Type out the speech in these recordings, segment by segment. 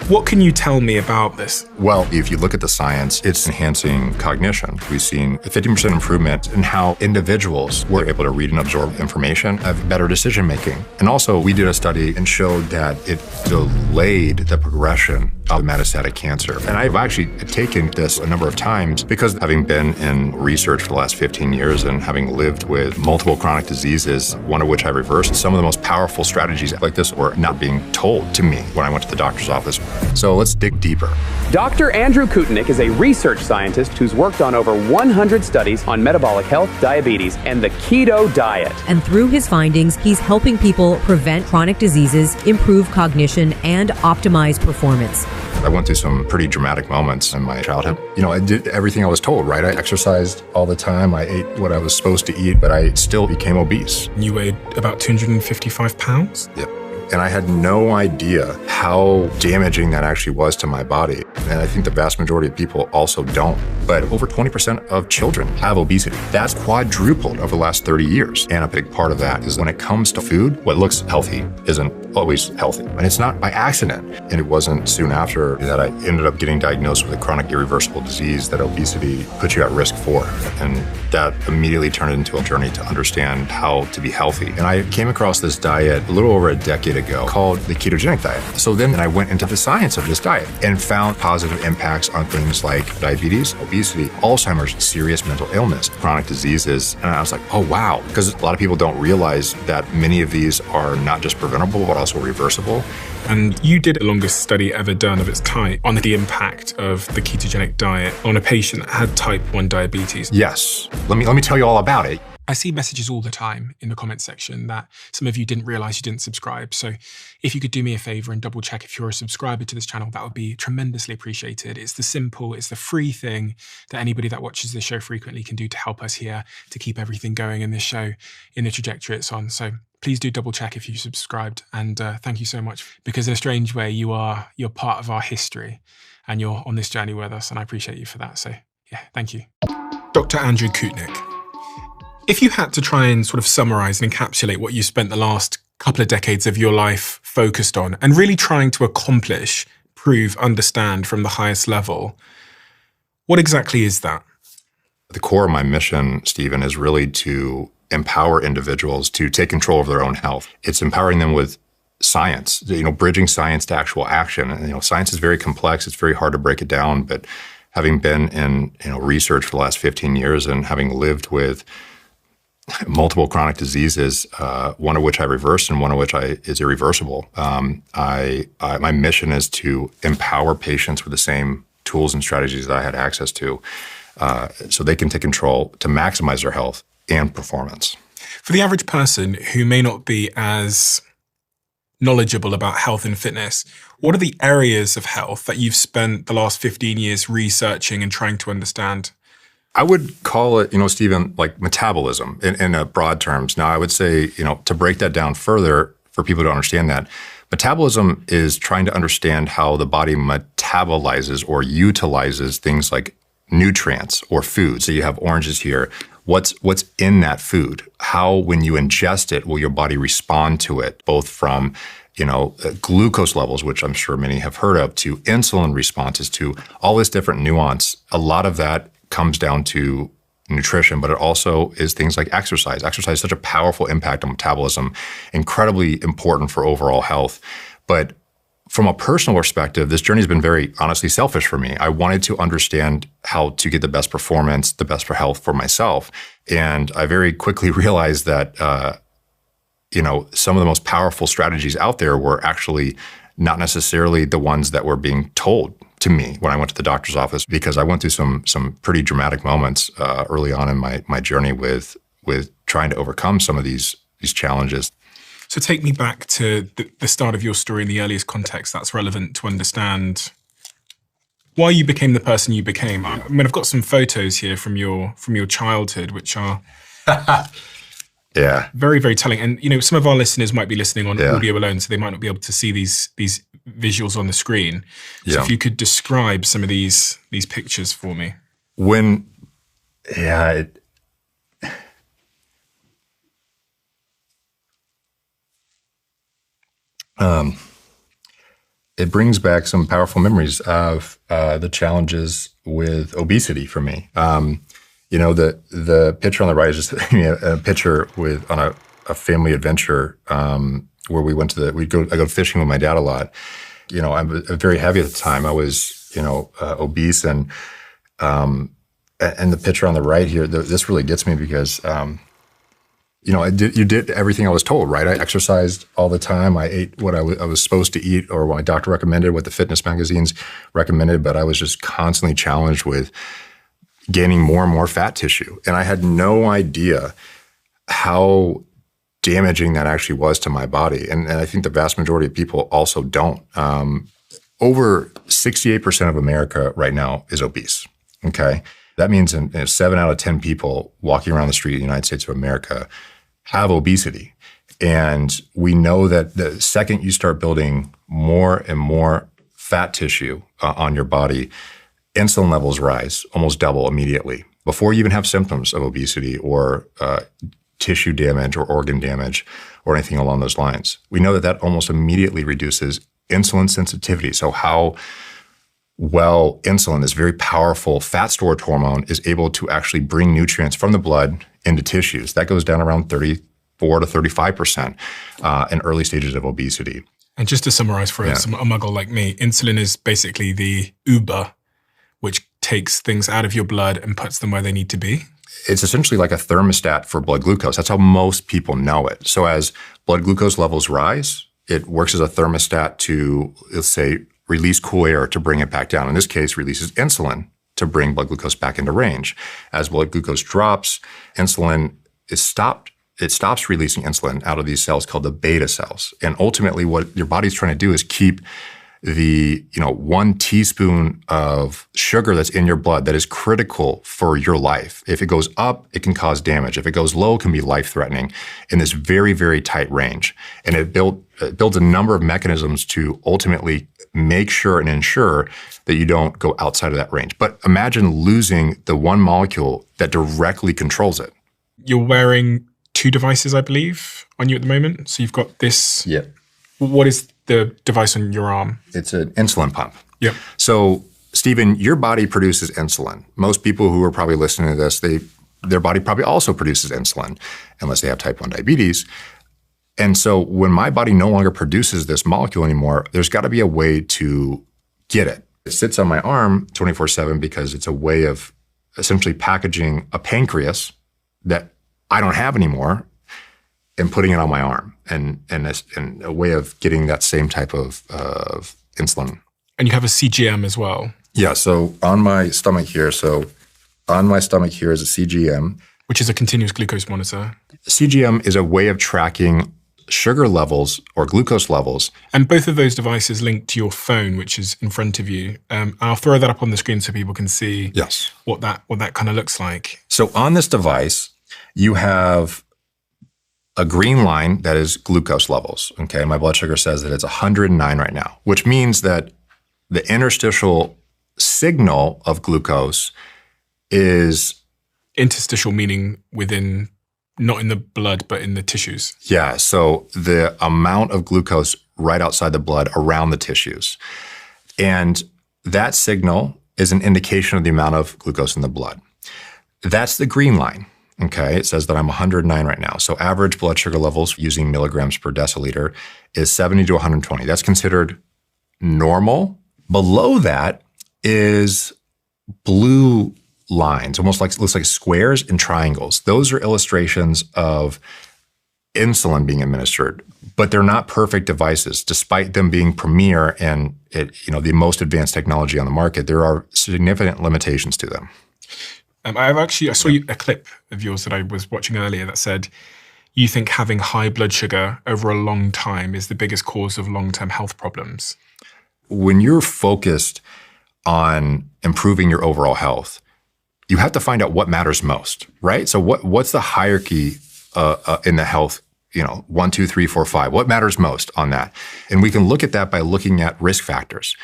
What can you tell me about this? Well, if you look at the science, it's enhancing cognition. We've seen a 50% improvement in how individuals were able to read and absorb information, have better decision making. And also, we did a study and showed that it delayed the progression of metastatic cancer. And I've actually taken this a number of times because having been in research for the last 15 years and having lived with multiple chronic diseases, one of which I reversed, some of the most powerful strategies like this were not being told to me when I went to the doctor's office. So let's dig deeper. Dr. Andrew Koutnik is a research scientist who's worked on over 100 studies on metabolic health, diabetes, and the keto diet. And through his findings, he's helping people prevent chronic diseases, improve cognition, and optimize performance. I went through some pretty dramatic moments in my childhood. I did everything I was told, right? I exercised all the time. I ate what I was supposed to eat, but I still became obese. You weighed about 255 pounds? Yep. And I had no idea how damaging that actually was to my body. And I think the vast majority of people also don't. But over 20% of children have obesity. That's quadrupled over the last 30 years. And a big part of that is when it comes to food, what looks healthy isn't always healthy. And it's not by accident. And it wasn't soon after that I ended up getting diagnosed with a chronic irreversible disease that obesity puts you at risk for. And that immediately turned into a journey to understand how to be healthy. And I came across this diet a little over a decade ago called the ketogenic diet. So then I went into the science of this diet and found positive impacts on things like diabetes, obesity, Alzheimer's, serious mental illness, chronic diseases. And I was like, oh, wow. Because a lot of people don't realize that many of these are not just preventable, but also reversible. And you did the longest study ever done of its type on the impact of the ketogenic diet on a patient that had type 1 diabetes. Yes. Let me tell you all about it. I see messages all the time in the comment section that some of you didn't realize you didn't subscribe. So if you could do me a favor and double check if you're a subscriber to this channel, that would be tremendously appreciated. It's the free thing that anybody that watches this show frequently can do to help us here to keep everything going in this show in the trajectory it's on. So please do double check if you subscribed. And thank you so much, because in a strange way, you're part of our history and you're on this journey with us. And I appreciate you for that. So yeah, thank you. Dr. Andrew Koutnik. If you had to try and sort of summarize and encapsulate what you spent the last couple of decades of your life focused on and really trying to accomplish, prove, understand from the highest level, what exactly is that? The core of my mission, Stephen, is really to empower individuals to take control of their own health. It's empowering them with science, bridging science to actual action. And, science is very complex. It's very hard to break it down. But having been in research for the last 15 years and having lived with multiple chronic diseases, one of which I reversed and one of which is irreversible. My mission is to empower patients with the same tools and strategies that I had access to, so they can take control to maximize their health and performance. For the average person who may not be as knowledgeable about health and fitness, what are the areas of health that you've spent the last 15 years researching and trying to understand? I would call it, Stephen, like metabolism in broad terms. Now, I would say, to break that down further for people to understand that, metabolism is trying to understand how the body metabolizes or utilizes things like nutrients or food. So you have oranges here. What's in that food? How, when you ingest it, will your body respond to it, both from glucose levels, which I'm sure many have heard of, to insulin responses, to all this different nuance. A lot of that comes down to nutrition, but it also is things like exercise. Exercise has such a powerful impact on metabolism, incredibly important for overall health. But from a personal perspective, this journey has been very honestly selfish for me. I wanted to understand how to get the best performance, the best for health for myself. And I very quickly realized that, some of the most powerful strategies out there were actually not necessarily the ones that were being told to me when I went to the doctor's office, because I went through some pretty dramatic moments early on in my journey with trying to overcome some of these challenges. So take me back to the start of your story in the earliest context that's relevant to understand why you became the person you became. I mean, I've got some photos here from your childhood, which are yeah, very, very telling. And some of our listeners might be listening on audio alone, so they might not be able to see these visuals on the screen. So if you could describe some of these pictures for me. it brings back some powerful memories of the challenges with obesity for me. The picture on the right is just a picture on a family adventure where I go fishing with my dad a lot. I'm very heavy at the time. I was, obese, and the picture on the right here, this really gets me because, you did everything I was told, right? I exercised all the time. I ate what I was supposed to eat, or what my doctor recommended, what the fitness magazines recommended, but I was just constantly challenged with gaining more and more fat tissue. And I had no idea how damaging that actually was to my body. And I think the vast majority of people also don't. Over 68% of America right now is obese, okay? That means 7 out of 10 people walking around the street in the United States of America have obesity. And we know that the second you start building more and more fat tissue on your body, insulin levels rise almost double immediately before you even have symptoms of obesity or tissue damage or organ damage or anything along those lines. We know that almost immediately reduces insulin sensitivity. So how well insulin, this very powerful fat storage hormone, is able to actually bring nutrients from the blood into tissues. That goes down around 34 to 35% in early stages of obesity. And just to summarize for a muggle like me, insulin is basically the Uber, which takes things out of your blood and puts them where they need to be. It's essentially like a thermostat for blood glucose. That's how most people know it. So as blood glucose levels rise, it works as a thermostat to, let's say, release cool air to bring it back down. In this case, releases insulin to bring blood glucose back into range. As blood glucose drops, insulin is stopped. It stops releasing insulin out of these cells called the beta cells. And ultimately, what your body's trying to do is keep the 1 teaspoon of sugar that's in your blood that is critical for your life. If it goes up, it can cause damage. If it goes low, it can be life-threatening in this very, very tight range. And it builds a number of mechanisms to ultimately make sure and ensure that you don't go outside of that range. But imagine losing the one molecule that directly controls it. You're wearing 2 devices, I believe, on you at the moment. So you've got this. Yeah. What is the device on your arm? It's an insulin pump. Yep. So, Stephen, your body produces insulin. Most people who are probably listening to this, their body probably also produces insulin, unless they have type 1 diabetes. And so when my body no longer produces this molecule anymore, there's got to be a way to get it. It sits on my arm 24/7 because it's a way of essentially packaging a pancreas that I don't have anymore and putting it on my arm, and a way of getting that same type of insulin. And you have a CGM as well. Yeah, so on my stomach here is a CGM. Which is a continuous glucose monitor. CGM is a way of tracking sugar levels or glucose levels. And both of those devices link to your phone, which is in front of you. I'll throw that up on the screen so people can see what that kind of looks like. So on this device, you have a green line that is glucose levels. Okay, my blood sugar says that it's 109 right now, which means that the interstitial signal of glucose is interstitial, meaning within, not in the blood, but in the tissues. Yeah, so the amount of glucose right outside the blood around the tissues. And that signal is an indication of the amount of glucose in the blood. That's the green line. Okay, it says that I'm 109 right now. So average blood sugar levels using milligrams per deciliter is 70 to 120. That's considered normal. Below that is blue lines, almost like, looks like squares and triangles. Those are illustrations of insulin being administered, but they're not perfect devices. Despite them being premier and the most advanced technology on the market, there are significant limitations to them. I saw a clip of yours that I was watching earlier that said you think having high blood sugar over a long time is the biggest cause of long-term health problems. When you're focused on improving your overall health, you have to find out what matters most, right? So what's the hierarchy in the health, 1, 2, 3, 4, 5? What matters most on that? And we can look at that by looking at risk factors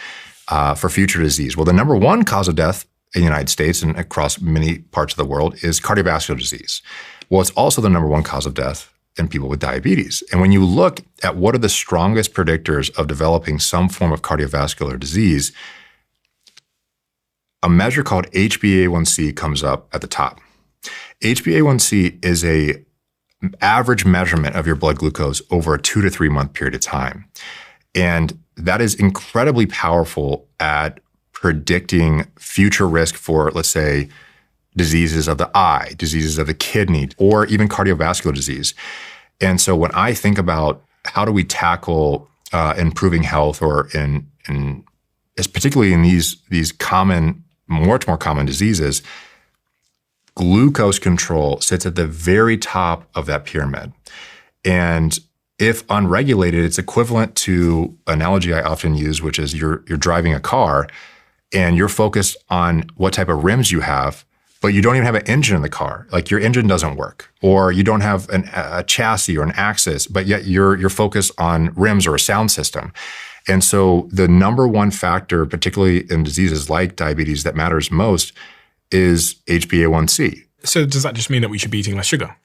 for future disease. Well, the number 1 cause of death in the United States and across many parts of the world is cardiovascular disease. Well, it's also the number 1 cause of death in people with diabetes. And when you look at what are the strongest predictors of developing some form of cardiovascular disease, a measure called HbA1c comes up at the top. HbA1c is a average measurement of your blood glucose over a 2 to 3 month period of time. And that is incredibly powerful at predicting future risk for, let's say, diseases of the eye, diseases of the kidney, or even cardiovascular disease. And so when I think about how do we tackle improving health, or particularly in these common, much more common diseases, glucose control sits at the very top of that pyramid. And if unregulated, it's equivalent to an analogy I often use, which is you're driving a car and you're focused on what type of rims you have, but you don't even have an engine in the car. Like your engine doesn't work, or you don't have a chassis or an axis, but yet you're focused on rims or a sound system. And so the number one factor, particularly in diseases like diabetes, that matters most is HbA1c. So does that just mean that we should be eating less sugar?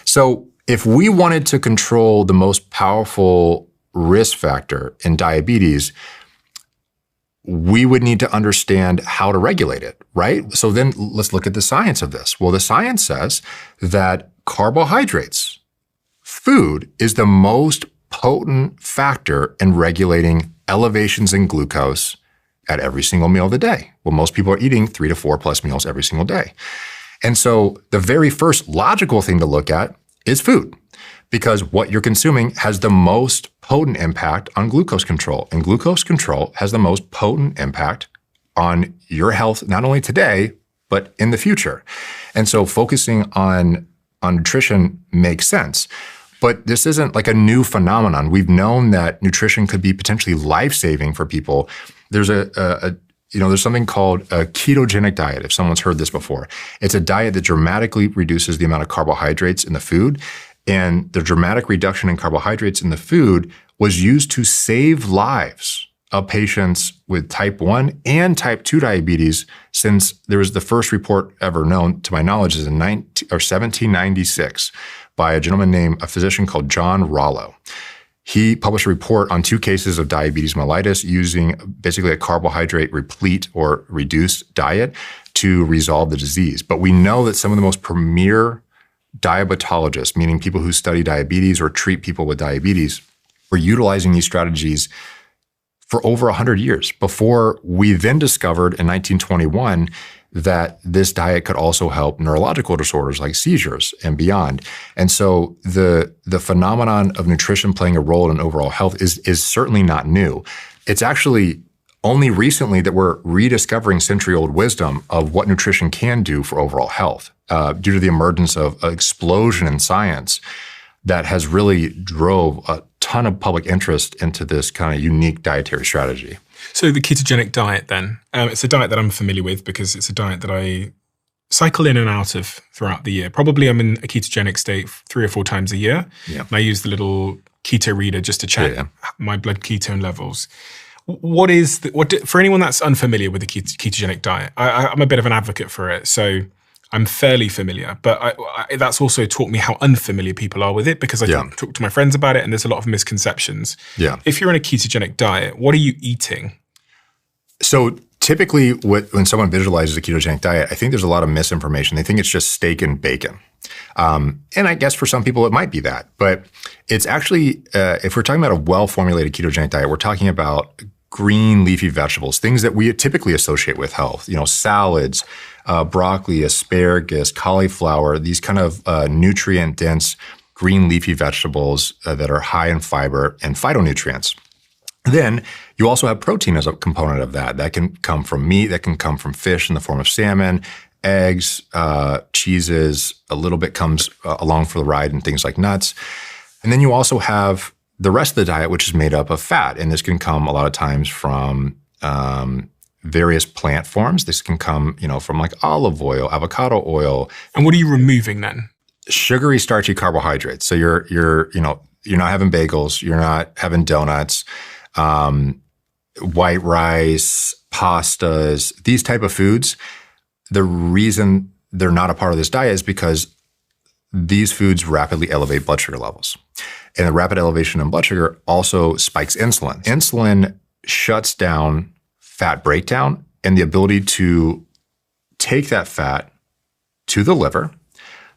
So if we wanted to control the most powerful risk factor in diabetes, we would need to understand how to regulate it, right? So then let's look at the science of this. Well, the science says that carbohydrates, food, is the most potent factor in regulating elevations in glucose at every single meal of the day. Well, most people are eating 3 to 4 plus meals every single day. And so the very first logical thing to look at is food, because what you're consuming has the most potent impact on glucose control. And glucose control has the most potent impact on your health, not only today, but in the future. And so focusing on nutrition makes sense. But this isn't like a new phenomenon. We've known that nutrition could be potentially life-saving for people. There's there's something called a ketogenic diet, if someone's heard this before. It's a diet that dramatically reduces the amount of carbohydrates in the food. And the dramatic reduction in carbohydrates in the food was used to save lives of patients with type 1 and type 2 diabetes, since there was the first report ever known, to my knowledge, is in 1796 by a physician called John Rollo. He published a report on 2 cases of diabetes mellitus using basically a carbohydrate replete or reduced diet to resolve the disease. But we know that some of the most premier diabetologists, meaning people who study diabetes or treat people with diabetes, were utilizing these strategies for over 100 years before we then discovered in 1921 that this diet could also help neurological disorders like seizures and beyond. And so the phenomenon of nutrition playing a role in overall health is certainly not new. It's actually only recently that we're rediscovering century-old wisdom of what nutrition can do for overall health, due to the emergence of an explosion in science that has really drove a ton of public interest into this kind of unique dietary strategy. So the ketogenic diet then, it's a diet that I'm familiar with because it's a diet that I cycle in and out of throughout the year. Probably I'm in a ketogenic state 3 or 4 times a year. Yeah. And I use the little keto reader just to check my blood ketone levels. For anyone that's unfamiliar with the ketogenic diet, I'm a bit of an advocate for it. So I'm fairly familiar, but that's also taught me how unfamiliar people are with it, because I talk to my friends about it and there's a lot of misconceptions. Yeah. If you're in a ketogenic diet, what are you eating? So typically when someone visualizes a ketogenic diet, I think there's a lot of misinformation. They think it's just steak and bacon. And I guess for some people it might be that, but it's actually, if we're talking about a well-formulated ketogenic diet, we're talking about green leafy vegetables, things that we typically associate with health, salads, broccoli, asparagus, cauliflower, these kind of nutrient-dense green leafy vegetables that are high in fiber and phytonutrients. Then you also have protein as a component of that. That can come from meat, that can come from fish in the form of salmon, eggs, cheeses, a little bit comes along for the ride, and things like nuts. And then you also have the rest of the diet, which is made up of fat. And this can come a lot of times from various plant forms. This can come, from like olive oil, avocado oil. And what are you removing then? Sugary, starchy carbohydrates. So you're not having bagels, you're not having donuts, white rice, pastas, these type of foods. The reason they're not a part of this diet is because these foods rapidly elevate blood sugar levels. And the rapid elevation in blood sugar also spikes insulin. Insulin shuts down fat breakdown and the ability to take that fat to the liver.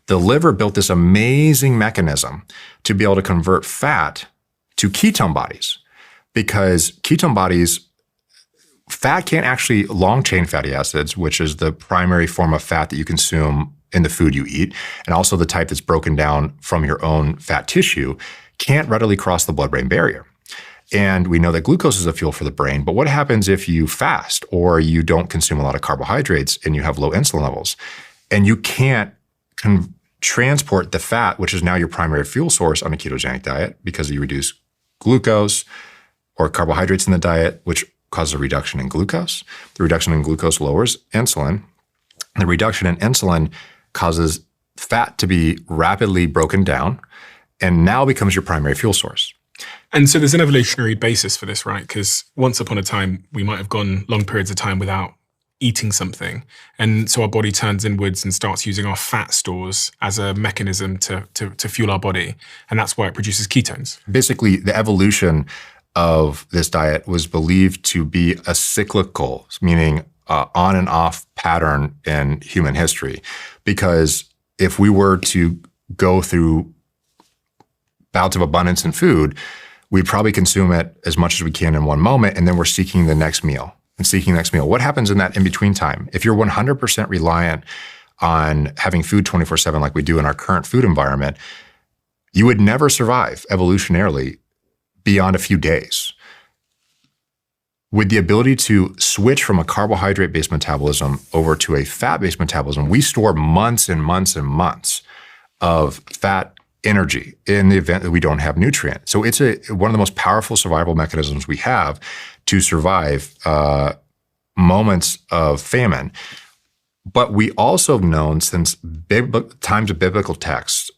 The liver built this amazing mechanism to be able to convert fat to ketone bodies, because ketone bodies, fat can't actually, long-chain fatty acids, which is the primary form of fat that you consume in the food you eat, and also the type that's broken down from your own fat tissue, can't readily cross the blood-brain barrier. And we know that glucose is a fuel for the brain, but what happens if you fast or you don't consume a lot of carbohydrates and you have low insulin levels, and you can't transport the fat, which is now your primary fuel source on a ketogenic diet, because you reduce glucose or carbohydrates in the diet, which causes a reduction in glucose. The reduction in glucose lowers insulin. The reduction in insulin causes fat to be rapidly broken down and now becomes your primary fuel source. And so there's an evolutionary basis for this, right? Because once upon a time, we might have gone long periods of time without eating something. And so our body turns inwards and starts using our fat stores as a mechanism to fuel our body. And that's why it produces ketones. Basically, the evolution of this diet was believed to be a cyclical, meaning on and off pattern in human history. Because if we were to go through bouts of abundance in food, we'd probably consume it as much as we can in one moment, and then we're seeking the next meal. What happens in that in-between time? If you're 100% reliant on having food 24/7 like we do in our current food environment, you would never survive evolutionarily beyond a few days. With the ability to switch from a carbohydrate-based metabolism over to a fat-based metabolism, we store months and months and months of fat energy in the event that we don't have nutrient. So it's one of the most powerful survival mechanisms we have to survive moments of famine. But we also have known since times of biblical texts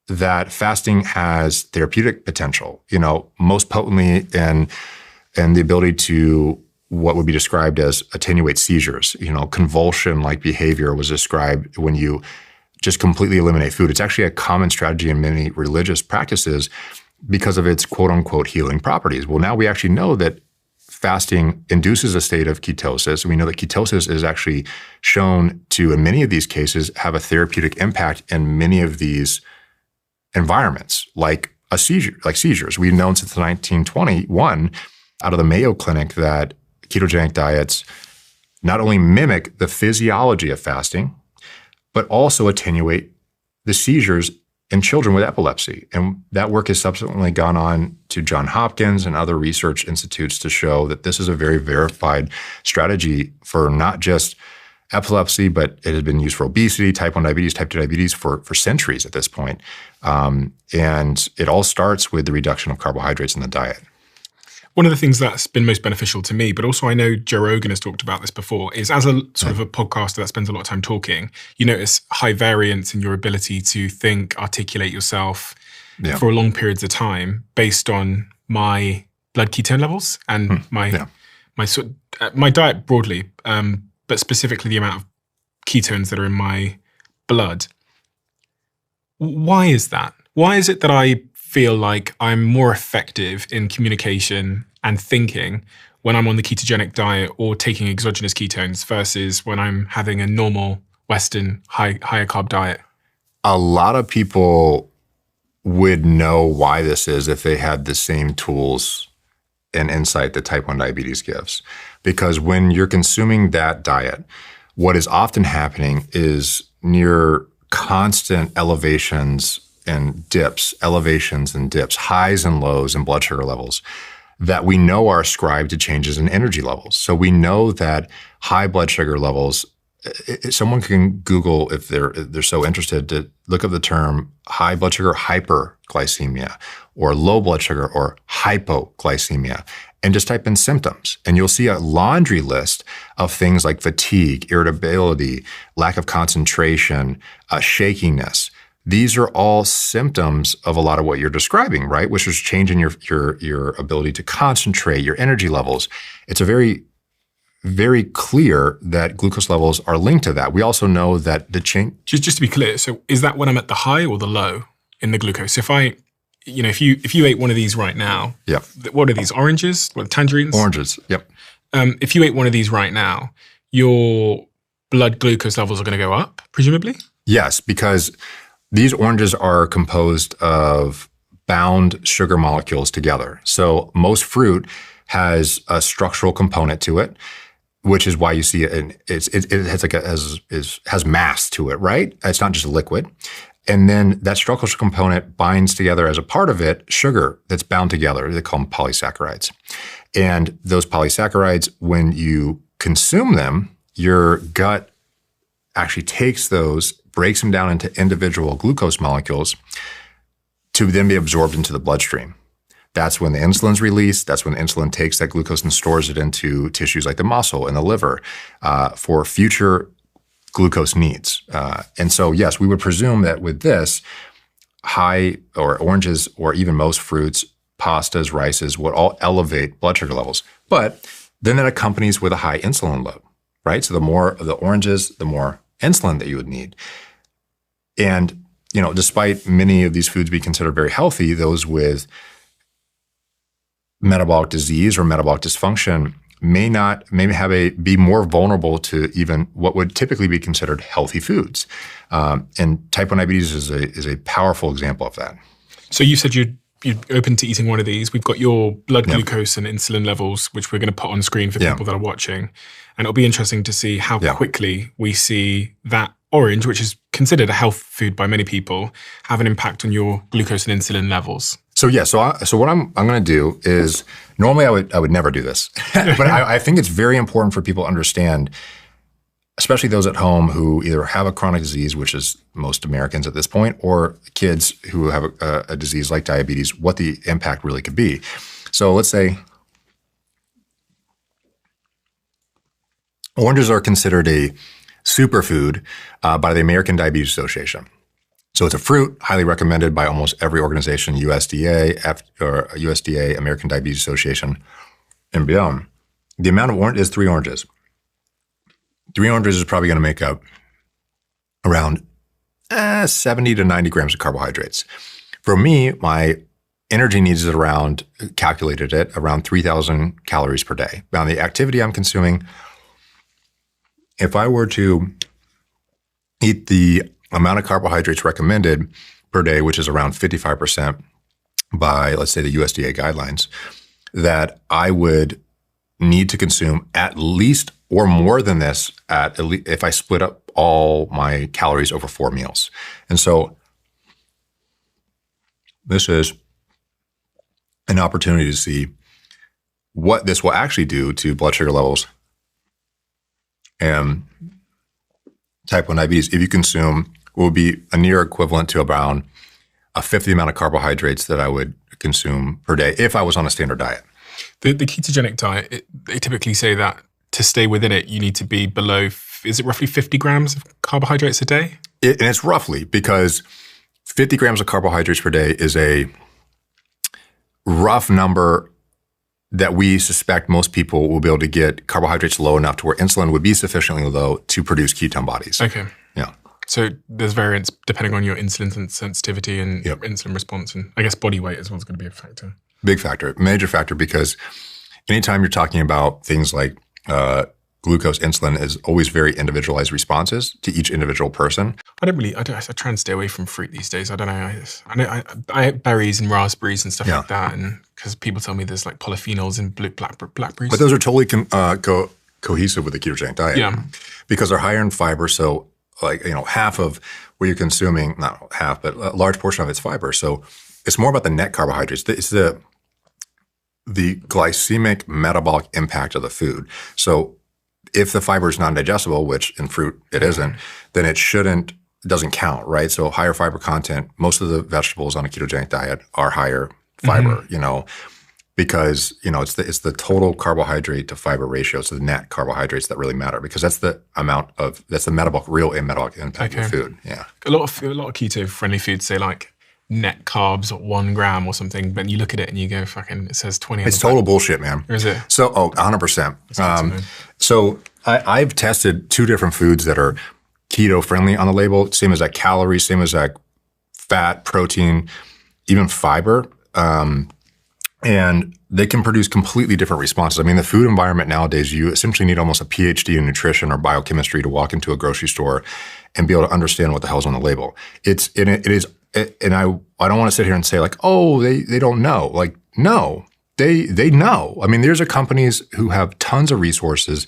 that fasting has therapeutic potential, most potently in the ability to what would be described as attenuate seizures. Convulsion-like behavior was described when you just completely eliminate food. It's actually a common strategy in many religious practices because of its quote-unquote healing properties. Well, now we actually know that fasting induces a state of ketosis. And we know that ketosis is actually shown to, in many of these cases, have a therapeutic impact in many of these environments, like seizures. We've known since 1921 out of the Mayo Clinic that ketogenic diets not only mimic the physiology of fasting, but also attenuate the seizures in children with epilepsy. And that work has subsequently gone on to Johns Hopkins and other research institutes to show that this is a very verified strategy for not just epilepsy, but it has been used for obesity, type 1 diabetes, type 2 diabetes for centuries at this point. And it all starts with the reduction of carbohydrates in the diet. One of the things that's been most beneficial to me, but also I know Joe Rogan has talked about this before, is as a sort of a podcaster that spends a lot of time talking, you notice high variance in your ability to think, articulate yourself for long periods of time based on my blood ketone levels and my diet broadly, but specifically the amount of ketones that are in my blood. Why is that? Why is it that I feel like I'm more effective in communication and thinking when I'm on the ketogenic diet or taking exogenous ketones versus when I'm having a normal Western higher carb diet? A lot of people would know why this is if they had the same tools and insight that type 1 diabetes gives. Because when you're consuming that diet, what is often happening is near constant elevations and dips, highs and lows in blood sugar levels that we know are ascribed to changes in energy levels. So we know that high blood sugar levels, someone can Google if they're so interested to look up the term high blood sugar hyperglycemia or low blood sugar or hypoglycemia and just type in symptoms. And you'll see a laundry list of things like fatigue, irritability, lack of concentration, shakiness. These are all symptoms of a lot of what you're describing, right? Which is changing your ability to concentrate, your energy levels. It's a very very clear that glucose levels are linked to that. We also know that the change. Just to be clear, so is that when I'm at the high or the low in the glucose? If you ate one of these right now, Yep. What are these, oranges? What, tangerines? Oranges, yep. If you ate one of these right now, your blood glucose levels are going to go up, presumably? Yes, because these oranges are composed of bound sugar molecules together. So most fruit has a structural component to it, which is why you see it. It has mass to it, right? It's not just a liquid. And then that structural component binds together as a part of it sugar that's bound together. They call them polysaccharides. And those polysaccharides, when you consume them, your gut actually takes those, breaks them down into individual glucose molecules to then be absorbed into the bloodstream. That's when the insulin's released. That's when the insulin takes that glucose and stores it into tissues like the muscle and the liver for future glucose needs. And so, yes, we would presume that with this, high or oranges or even most fruits, pastas, rices would all elevate blood sugar levels. But then that accompanies with a high insulin load, right? So the more of the oranges, the more insulin that you would need. And, despite many of these foods being considered very healthy, those with metabolic disease or metabolic dysfunction may be more vulnerable to even what would typically be considered healthy foods. And type 1 diabetes is a powerful example of that. So you said you're open to eating one of these. We've got your blood glucose and insulin levels, which we're going to put on screen for people that are watching. And it'll be interesting to see how quickly we see that orange, which is considered a health food by many people, have an impact on your glucose and insulin levels. So what I'm going to do is, normally I would never do this, but I think it's very important for people to understand, especially those at home who either have a chronic disease, which is most Americans at this point, or kids who have a disease like diabetes, what the impact really could be. So let's say oranges are considered a superfood by the American Diabetes Association. So it's a fruit highly recommended by almost every organization, USDA, American Diabetes Association, and beyond. The amount of orange is 3 oranges. 3 oranges is probably going to make up around 70 to 90 grams of carbohydrates. For me, my energy needs is calculated at around 3,000 calories per day. Now, the activity I'm consuming, if I were to eat the amount of carbohydrates recommended per day, which is around 55% by, let's say, the USDA guidelines, that I would need to consume at least or more than this if I split up all my calories over 4 meals. And so this is an opportunity to see what this will actually do to blood sugar levels and type 1 diabetes. If you consume, will be a near equivalent to around a fifth the amount of carbohydrates that I would consume per day if I was on a standard diet. The ketogenic diet, they typically say that to stay within it, you need to be below, is it roughly 50 grams of carbohydrates a day? And it's roughly, because 50 grams of carbohydrates per day is a rough number that we suspect most people will be able to get carbohydrates low enough to where insulin would be sufficiently low to produce ketone bodies. Okay. Yeah. So there's variance depending on your insulin sensitivity and insulin response, and I guess body weight as well is going to be a factor. Big factor, major factor, because anytime you're talking about things like glucose, insulin is always very individualized responses to each individual person. I try and stay away from fruit these days. I don't know. I eat berries and raspberries and stuff like that, and because people tell me there's like polyphenols in blackberries. But those are totally cohesive with the ketogenic diet, because they're higher in fiber. So, half of what you're consuming, not half, but a large portion of it's fiber. So it's more about the net carbohydrates. It's the glycemic metabolic impact of the food. So if the fiber is non-digestible, which in fruit it isn't, then it doesn't count, right? So higher fiber content, most of the vegetables on a ketogenic diet are higher fiber, because, it's the total carbohydrate to fiber ratio. So the net carbohydrates that really matter, because that's the real metabolic impact of food. Yeah. A lot of keto-friendly foods say like net carbs 1 gram or something, but you look at it and you go, it says 20. It's total bullshit, man. Or is it? So, 100%. So I've tested 2 different foods that are keto friendly on the label, same as that calories, same as that fat, protein, even fiber. And they can produce completely different responses. I mean, the food environment nowadays, you essentially need almost a PhD in nutrition or biochemistry to walk into a grocery store and be able to understand what the hell's on the label. I don't want to sit here and say like, oh, they don't know. Like, no, they know. I mean, there's companies who have tons of resources,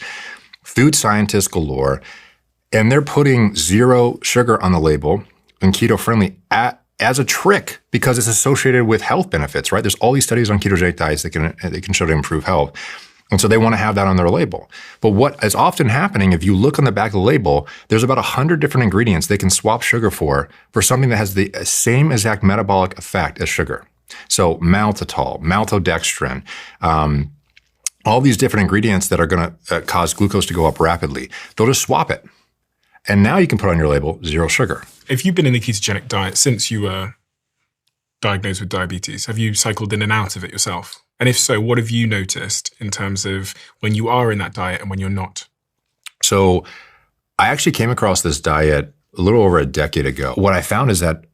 food scientists galore, and they're putting 0 sugar on the label and keto friendly as a trick because it's associated with health benefits, right? There's all these studies on ketogenic diets that can show to improve health. And so they want to have that on their label. But what is often happening, if you look on the back of the label, there's about 100 different ingredients they can swap sugar for something that has the same exact metabolic effect as sugar. So maltitol, maltodextrin, all these different ingredients that are going to cause glucose to go up rapidly. They'll just swap it. And now you can put on your label 0 sugar. If you've been in the ketogenic diet since you were diagnosed with diabetes, have you cycled in and out of it yourself? And if so, what have you noticed in terms of when you are in that diet and when you're not? So I actually came across this diet a little over a decade ago. What I found is that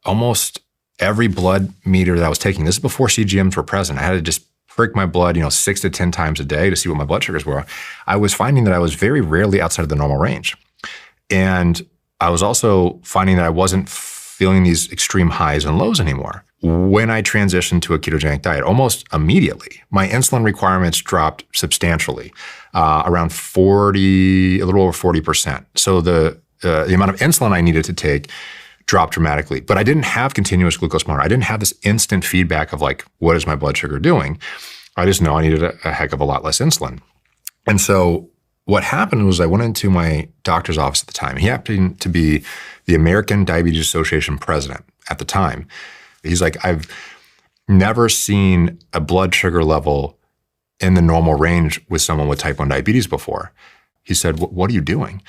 almost every blood meter that I was taking, this is before CGMs were present, I had to just prick my blood, 6 to 10 times a day to see what my blood sugars were. I was finding that I was very rarely outside of the normal range. And I was also finding that I wasn't feeling these extreme highs and lows anymore. When I transitioned to a ketogenic diet, almost immediately, my insulin requirements dropped substantially, around a little over 40%. So the amount of insulin I needed to take dropped dramatically. But I didn't have continuous glucose monitor. I didn't have this instant feedback of like, what is my blood sugar doing? I just know I needed a heck of a lot less insulin. And so what happened was I went into my doctor's office at the time. He happened to be the American Diabetes Association president at the time. He's like, I've never seen a blood sugar level in the normal range with someone with type 1 diabetes before. He said, what are you doing?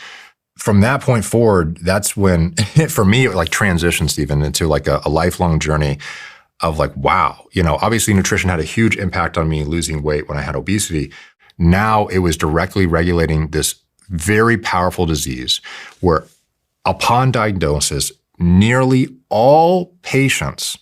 From that point forward, that's when, for me, it like transitioned, Stephen, into like a lifelong journey of like, wow, obviously nutrition had a huge impact on me losing weight when I had obesity. Now it was directly regulating this very powerful disease where upon diagnosis, nearly all patients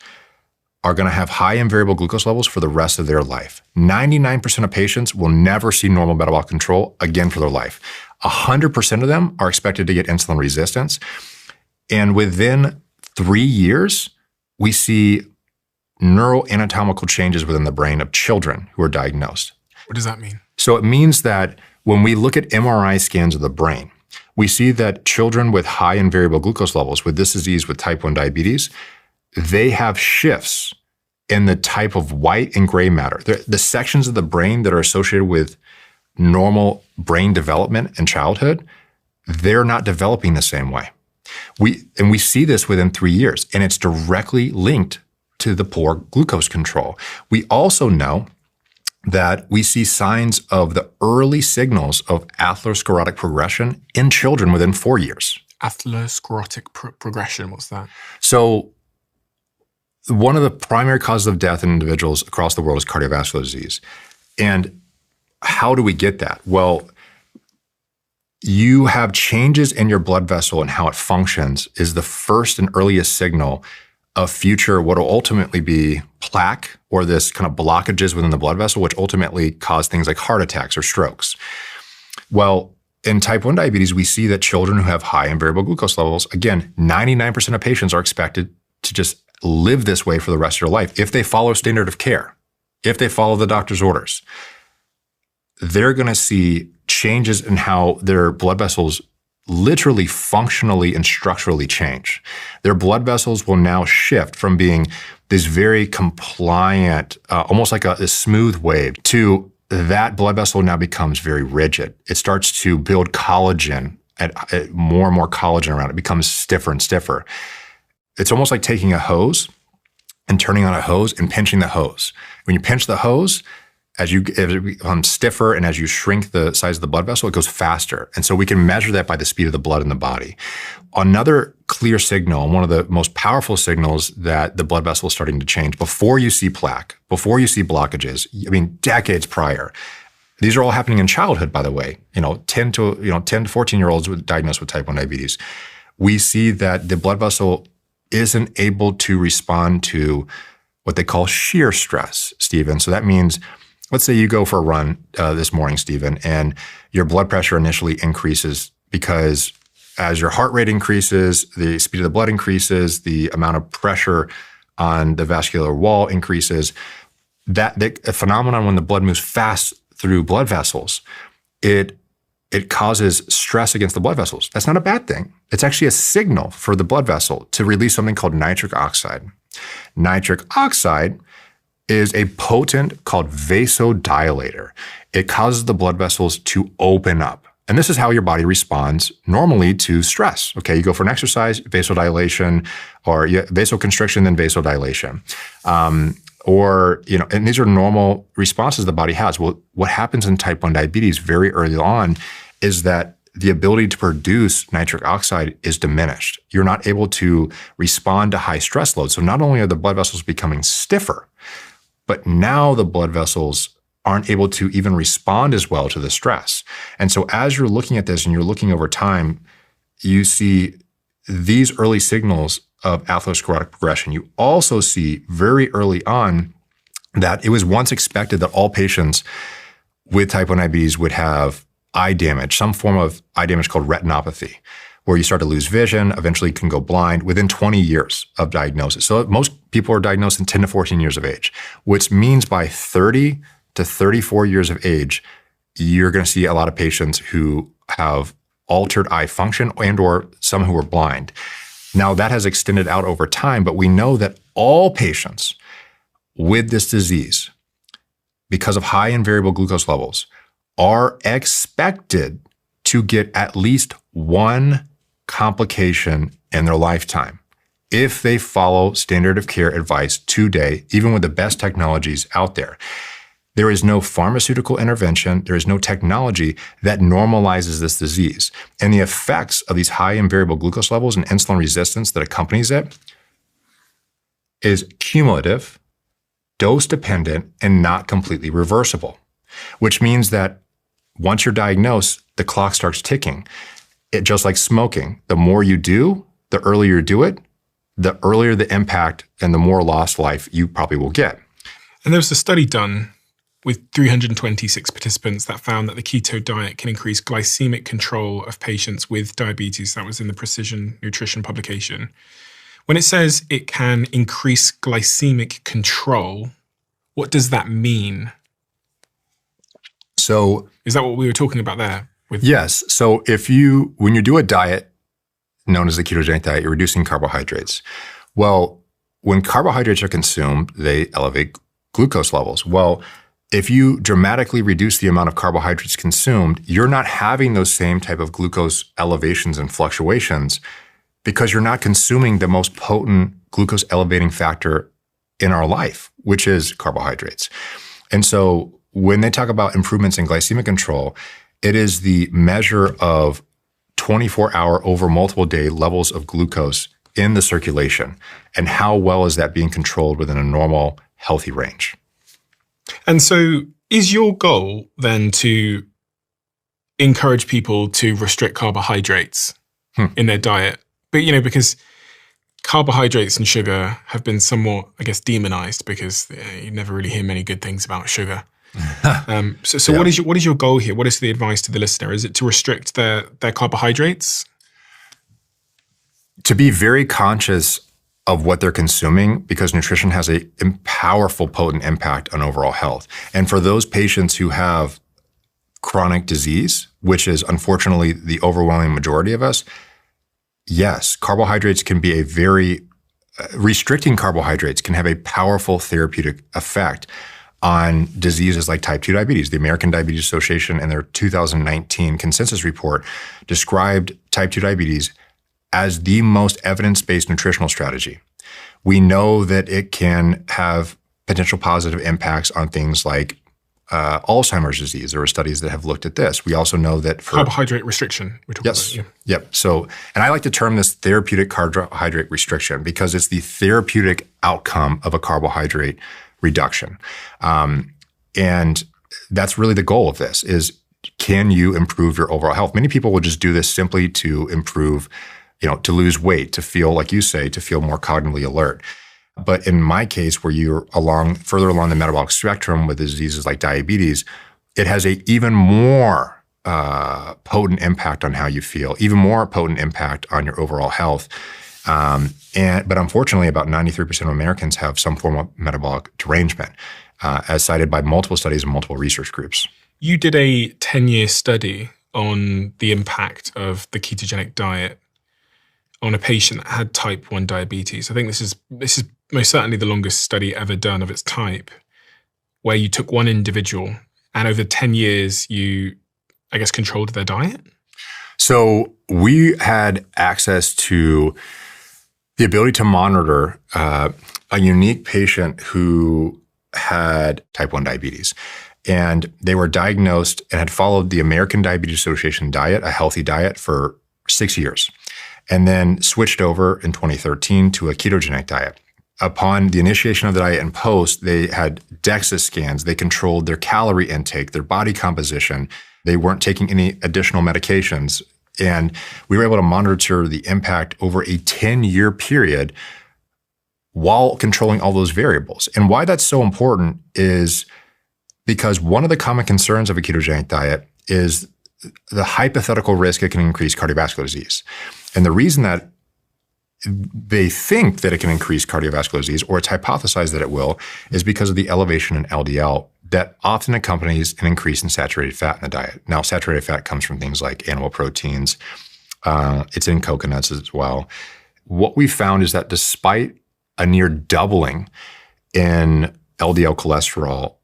are going to have high and variable glucose levels for the rest of their life. 99% of patients will never see normal metabolic control again for their life. 100% of them are expected to get insulin resistance. And within 3 years, we see neuroanatomical changes within the brain of children who are diagnosed. What does that mean? So it means that when we look at MRI scans of the brain, we see that children with high and variable glucose levels with this disease, with type 1 diabetes, they have shifts in the type of white and gray matter. The sections of the brain that are associated with normal brain development in childhood, they're not developing the same way. We see this within 3 years, and it's directly linked to the poor glucose control. We also know that we see signs of the early signals of atherosclerotic progression in children within 4 years. Atherosclerotic progression, what's that? So one of the primary causes of death in individuals across the world is cardiovascular disease. And how do we get that? Well, you have changes in your blood vessel and how it functions is the first and earliest signal of future what will ultimately be plaque or this kind of blockages within the blood vessel, which ultimately cause things like heart attacks or strokes. Well, in type 1 diabetes, we see that children who have high and variable glucose levels, again, 99% of patients are expected to just live this way for the rest of their life if they follow standard of care, if they follow the doctor's orders. They're going to see changes in how their blood vessels literally functionally and structurally change. Their blood vessels will now shift from being this very compliant, almost like a smooth wave, to that blood vessel now becomes very rigid. It starts to build collagen, at more and more collagen around it. It becomes stiffer and stiffer. It's almost like taking a hose and turning on a hose and pinching the hose. When you pinch the hose, as it becomes stiffer and as you shrink the size of the blood vessel, it goes faster. And so we can measure that by the speed of the blood in the body. Another clear signal, one of the most powerful signals that the blood vessel is starting to change before you see plaque, before you see blockages, decades prior, These are all happening in childhood, by the way. 10 to 14-year-olds diagnosed with type 1 diabetes. We see that the blood vessel isn't able to respond to what they call shear stress, Stephen. So that means, let's say you go for a run this morning, Stephen, and your blood pressure initially increases because as your heart rate increases, the speed of the blood increases, the amount of pressure on the vascular wall increases. A phenomenon when the blood moves fast through blood vessels, it causes stress against the blood vessels. That's not a bad thing. It's actually a signal for the blood vessel to release something called nitric oxide. Nitric oxide is a potent called vasodilator. It causes the blood vessels to open up. And this is how your body responds normally to stress. Okay, you go for an exercise, vasodilation, or vasoconstriction, then vasodilation. And these are normal responses the body has. Well, what happens in type 1 diabetes very early on is that the ability to produce nitric oxide is diminished. You're not able to respond to high stress loads. So not only are the blood vessels becoming stiffer, but now the blood vessels aren't able to even respond as well to the stress. And so as you're looking at this and you're looking over time, you see these early signals of atherosclerotic progression. You also see very early on that it was once expected that all patients with type 1 diabetes would have eye damage, some form of eye damage called retinopathy, where you start to lose vision, eventually can go blind within 20 years of diagnosis. So most people are diagnosed in 10 to 14 years of age, which means by 30 to 34 years of age, you're going to see a lot of patients who have altered eye function and or some who are blind. Now, that has extended out over time, but we know that all patients with this disease, because of high and variable glucose levels, are expected to get at least one complication in their lifetime if they follow standard of care advice today, even with the best technologies out there. There is no pharmaceutical intervention. There is no technology that normalizes this disease. And the effects of these high and variable glucose levels and insulin resistance that accompanies it is cumulative, dose-dependent, and not completely reversible, which means that once you're diagnosed, the clock starts ticking. It just like smoking. The more you do, the earlier you do it, the earlier the impact and the more lost life you probably will get. And there was a study done with 326 participants that found that the keto diet can increase glycemic control of patients with diabetes. That was in the Precision Nutrition publication. When it says it can increase glycemic control, what does that mean? So, is that what we were talking about there? Yes. So when you do a diet known as the ketogenic diet, you're reducing carbohydrates. Well, when carbohydrates are consumed, they elevate glucose levels. Well, if you dramatically reduce the amount of carbohydrates consumed, you're not having those same type of glucose elevations and fluctuations because you're not consuming the most potent glucose elevating factor in our life, which is carbohydrates. And so when they talk about improvements in glycemic control, it is the measure of 24-hour over multiple day levels of glucose in the circulation and how well is that being controlled within a normal, healthy range. And so is your goal then to encourage people to restrict carbohydrates in their diet? But, because carbohydrates and sugar have been somewhat, I guess, demonized because you never really hear many good things about sugar. So what is your goal here? What is the advice to the listener? Is it to restrict their carbohydrates? To be very conscious of what they're consuming because nutrition has a powerful, potent impact on overall health. And for those patients who have chronic disease, which is unfortunately the overwhelming majority of us, yes, carbohydrates can be restricting carbohydrates can have a powerful therapeutic effect on diseases like type 2 diabetes. The American Diabetes Association in their 2019 consensus report described type 2 diabetes as the most evidence-based nutritional strategy. We know that it can have potential positive impacts on things like Alzheimer's disease. There are studies that have looked at this. We also know that for carbohydrate restriction, we're talking about. Yeah. Yep. So, and I like to term this therapeutic carbohydrate restriction because it's the therapeutic outcome of a carbohydrate reduction. And that's really the goal of this is, can you improve your overall health? Many people will just do this simply to improve, to lose weight, to feel, like you say, to feel more cognitively alert. But in my case, where you're further along the metabolic spectrum with diseases like diabetes, it has a even more potent impact on how you feel, even more potent impact on your overall health. But unfortunately, about 93% of Americans have some form of metabolic derangement, as cited by multiple studies and multiple research groups. You did a 10-year study on the impact of the ketogenic diet on a patient that had type 1 diabetes. I think this is most certainly the longest study ever done of its type, where you took one individual and over 10 years you, I guess, controlled their diet? So we had access to the ability to monitor a unique patient who had type 1 diabetes. And they were diagnosed and had followed the American Diabetes Association diet, a healthy diet, for 6 years, and then switched over in 2013 to a ketogenic diet. Upon the initiation of the diet and post, they had DEXA scans. They controlled their calorie intake, their body composition. They weren't taking any additional medications. And we were able to monitor the impact over a 10-year period while controlling all those variables. And why that's so important is because one of the common concerns of a ketogenic diet is the hypothetical risk it can increase cardiovascular disease. And the reason that they think that it can increase cardiovascular disease, or it's hypothesized that it will, is because of the elevation in LDL that often accompanies an increase in saturated fat in the diet. Now, saturated fat comes from things like animal proteins. It's in coconuts as well. What we found is that despite a near doubling in LDL cholesterol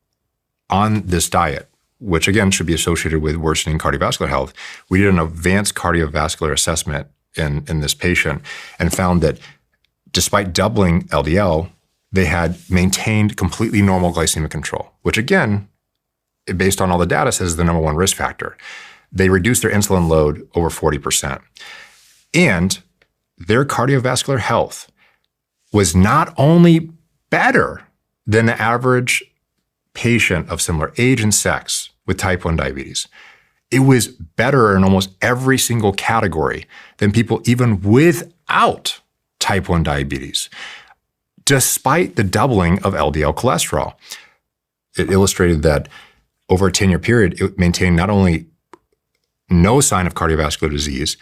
on this diet, which again should be associated with worsening cardiovascular health, we did an advanced cardiovascular assessment in this patient and found that despite doubling LDL, they had maintained completely normal glycemic control, which again, based on all the data, says is the number one risk factor. They reduced their insulin load over 40%. And their cardiovascular health was not only better than the average patient of similar age and sex with type 1 diabetes, it was better in almost every single category than people even without type 1 diabetes, despite the doubling of LDL cholesterol. It illustrated that over a 10-year period, it maintained not only no sign of cardiovascular disease,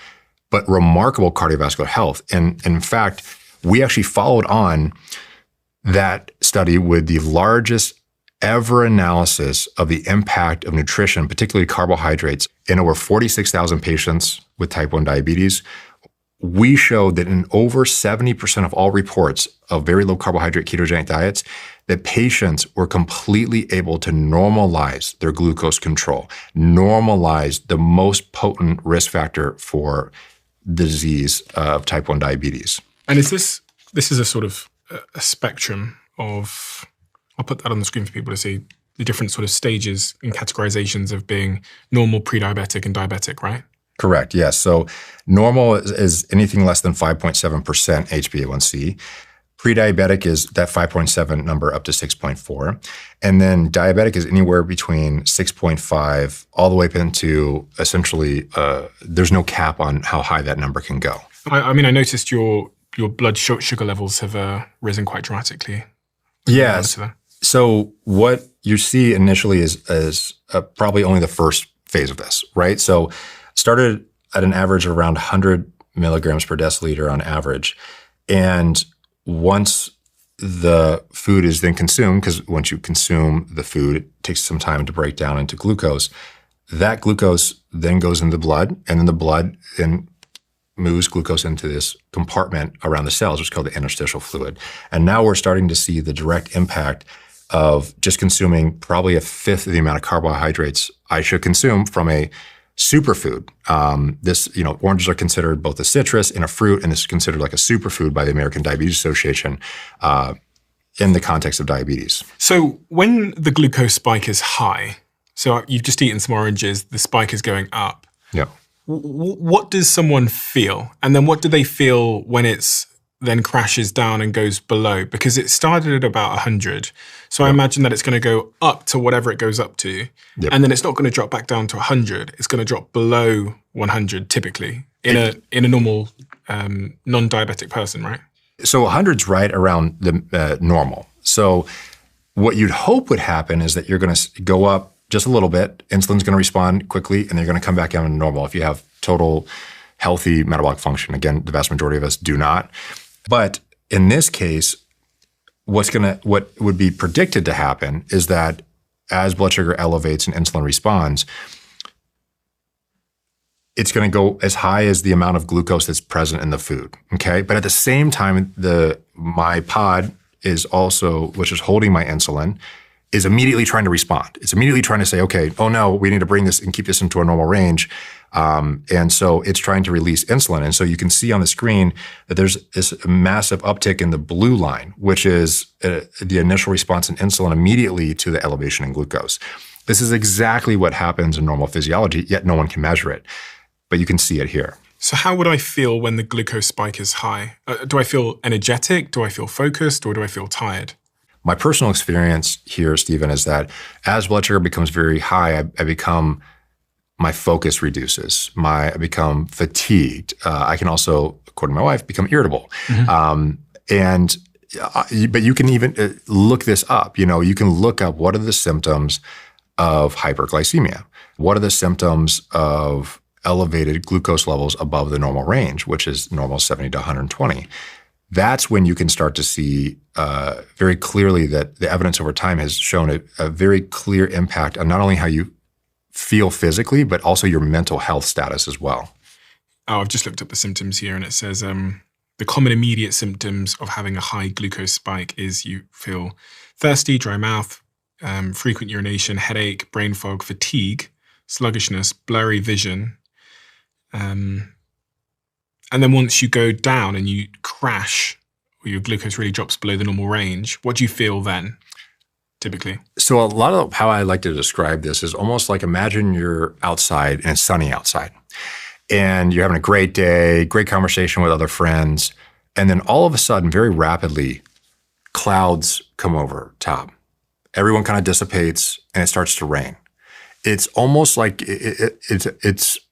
but remarkable cardiovascular health. And in fact, we actually followed on that study with the largest ever analysis of the impact of nutrition, particularly carbohydrates, in over 46,000 patients with type 1 diabetes. We showed that in over 70% of all reports of very low carbohydrate ketogenic diets, that patients were completely able to normalize their glucose control, normalize the most potent risk factor for the disease of type 1 diabetes. And is this is a sort of a spectrum of, I'll put that on the screen for people to see, the different sort of stages and categorizations of being normal, pre-diabetic, and diabetic, right? Correct, yes. So normal is anything less than 5.7% HbA1c. Pre-diabetic is that 5.7 number up to 6.4. And then diabetic is anywhere between 6.5 all the way up into essentially, there's no cap on how high that number can go. I mean, I noticed your blood sugar levels have risen quite dramatically. Yes. So what you see initially is probably only the first phase of this, right? So started at an average of around 100 milligrams per deciliter on average. And once the food is then consumed, because once you consume the food, it takes some time to break down into glucose. That glucose then goes into the blood, and then the blood then moves glucose into this compartment around the cells, which is called the interstitial fluid. And now we're starting to see the direct impact of just consuming probably a fifth of the amount of carbohydrates I should consume from a superfood. Oranges are considered both a citrus and a fruit, and this is considered like a superfood by the American Diabetes Association in the context of diabetes. So when the glucose spike is high, so you've just eaten some oranges, the spike is going up. Yeah. What does someone feel? And then what do they feel when it's then crashes down and goes below? Because it started at about 100. So I imagine that it's going to go up to whatever it goes up to. Yep. And then it's not going to drop back down to 100. It's going to drop below 100 typically in a normal non-diabetic person, right? So 100's right around the normal. So what you'd hope would happen is that you're going to go up just a little bit. Insulin's going to respond quickly, and they're going to come back down to normal if you have total healthy metabolic function. Again, the vast majority of us do not. But in this case, what would be predicted to happen is that as blood sugar elevates and insulin responds, it's going to go as high as the amount of glucose that's present in the food. Okay, but at the same time, my pod is also, which is holding my insulin, is immediately trying to respond. It's immediately trying to say, okay, oh no, we need to bring this and keep this into a normal range. And so it's trying to release insulin. And so you can see on the screen that there's this massive uptick in the blue line, which is the initial response in insulin immediately to the elevation in glucose. This is exactly what happens in normal physiology, yet no one can measure it. But you can see it here. So how would I feel when the glucose spike is high? Do I feel energetic? Do I feel focused? Or do I feel tired? My personal experience here, Stephen, is that as blood sugar becomes very high, my focus reduces. I become fatigued. I can also, according to my wife, become irritable. Mm-hmm. But you can even look this up. You can look up what are the symptoms of hyperglycemia. What are the symptoms of elevated glucose levels above the normal range, which is normal 70 to 120. That's when you can start to see very clearly that the evidence over time has shown a very clear impact on not only how you feel physically, but also your mental health status as well. Oh, I've just looked up the symptoms here, and it says the common immediate symptoms of having a high glucose spike is you feel thirsty, dry mouth, frequent urination, headache, brain fog, fatigue, sluggishness, blurry vision. And then once you go down and you crash, or your glucose really drops below the normal range, what do you feel then, typically? So a lot of how I like to describe this is almost like imagine you're outside and it's sunny outside. And you're having a great day, great conversation with other friends. And then all of a sudden, very rapidly, clouds come over top. Everyone kind of dissipates and it starts to rain. It's almost like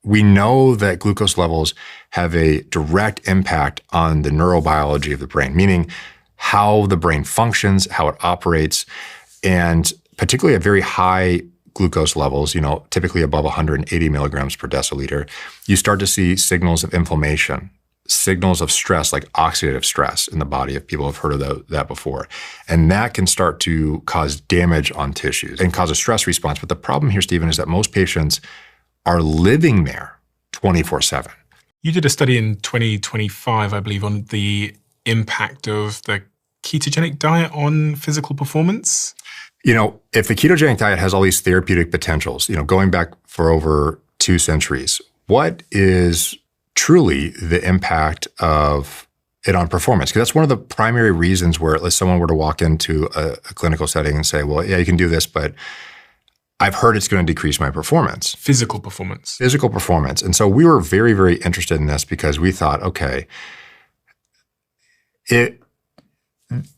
we know that glucose levels have a direct impact on the neurobiology of the brain, meaning how the brain functions, how it operates, and particularly at very high glucose levels, typically above 180 milligrams per deciliter, you start to see signals of inflammation, signals of stress, like oxidative stress in the body, if people have heard of that before. And that can start to cause damage on tissues and cause a stress response. But the problem here, Stephen, is that most patients are living there 24/7. You did a study in 2025, I believe, on the impact of the ketogenic diet on physical performance. If the ketogenic diet has all these therapeutic potentials, going back for over 2 centuries, what is truly the impact of it on performance? Because that's one of the primary reasons where if someone were to walk into a clinical setting and say, well, yeah, you can do this, but I've heard it's going to decrease my performance. Physical performance. Physical performance. And so we were very, very interested in this because we thought, okay,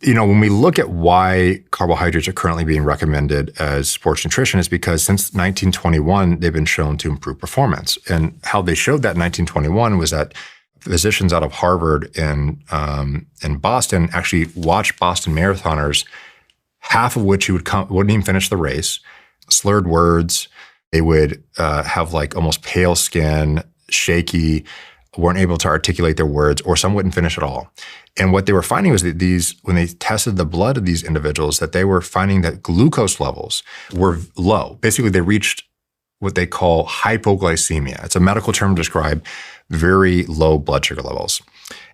when we look at why carbohydrates are currently being recommended as sports nutrition, is because since 1921, they've been shown to improve performance. And how they showed that in 1921 was that physicians out of Harvard and Boston actually watched Boston marathoners, half of which wouldn't even finish the race, slurred words. They would have like almost pale skin, shaky, weren't able to articulate their words, or some wouldn't finish at all. And what they were finding was that when they tested the blood of these individuals, that they were finding that glucose levels were low. Basically, they reached what they call hypoglycemia. It's a medical term to describe very low blood sugar levels.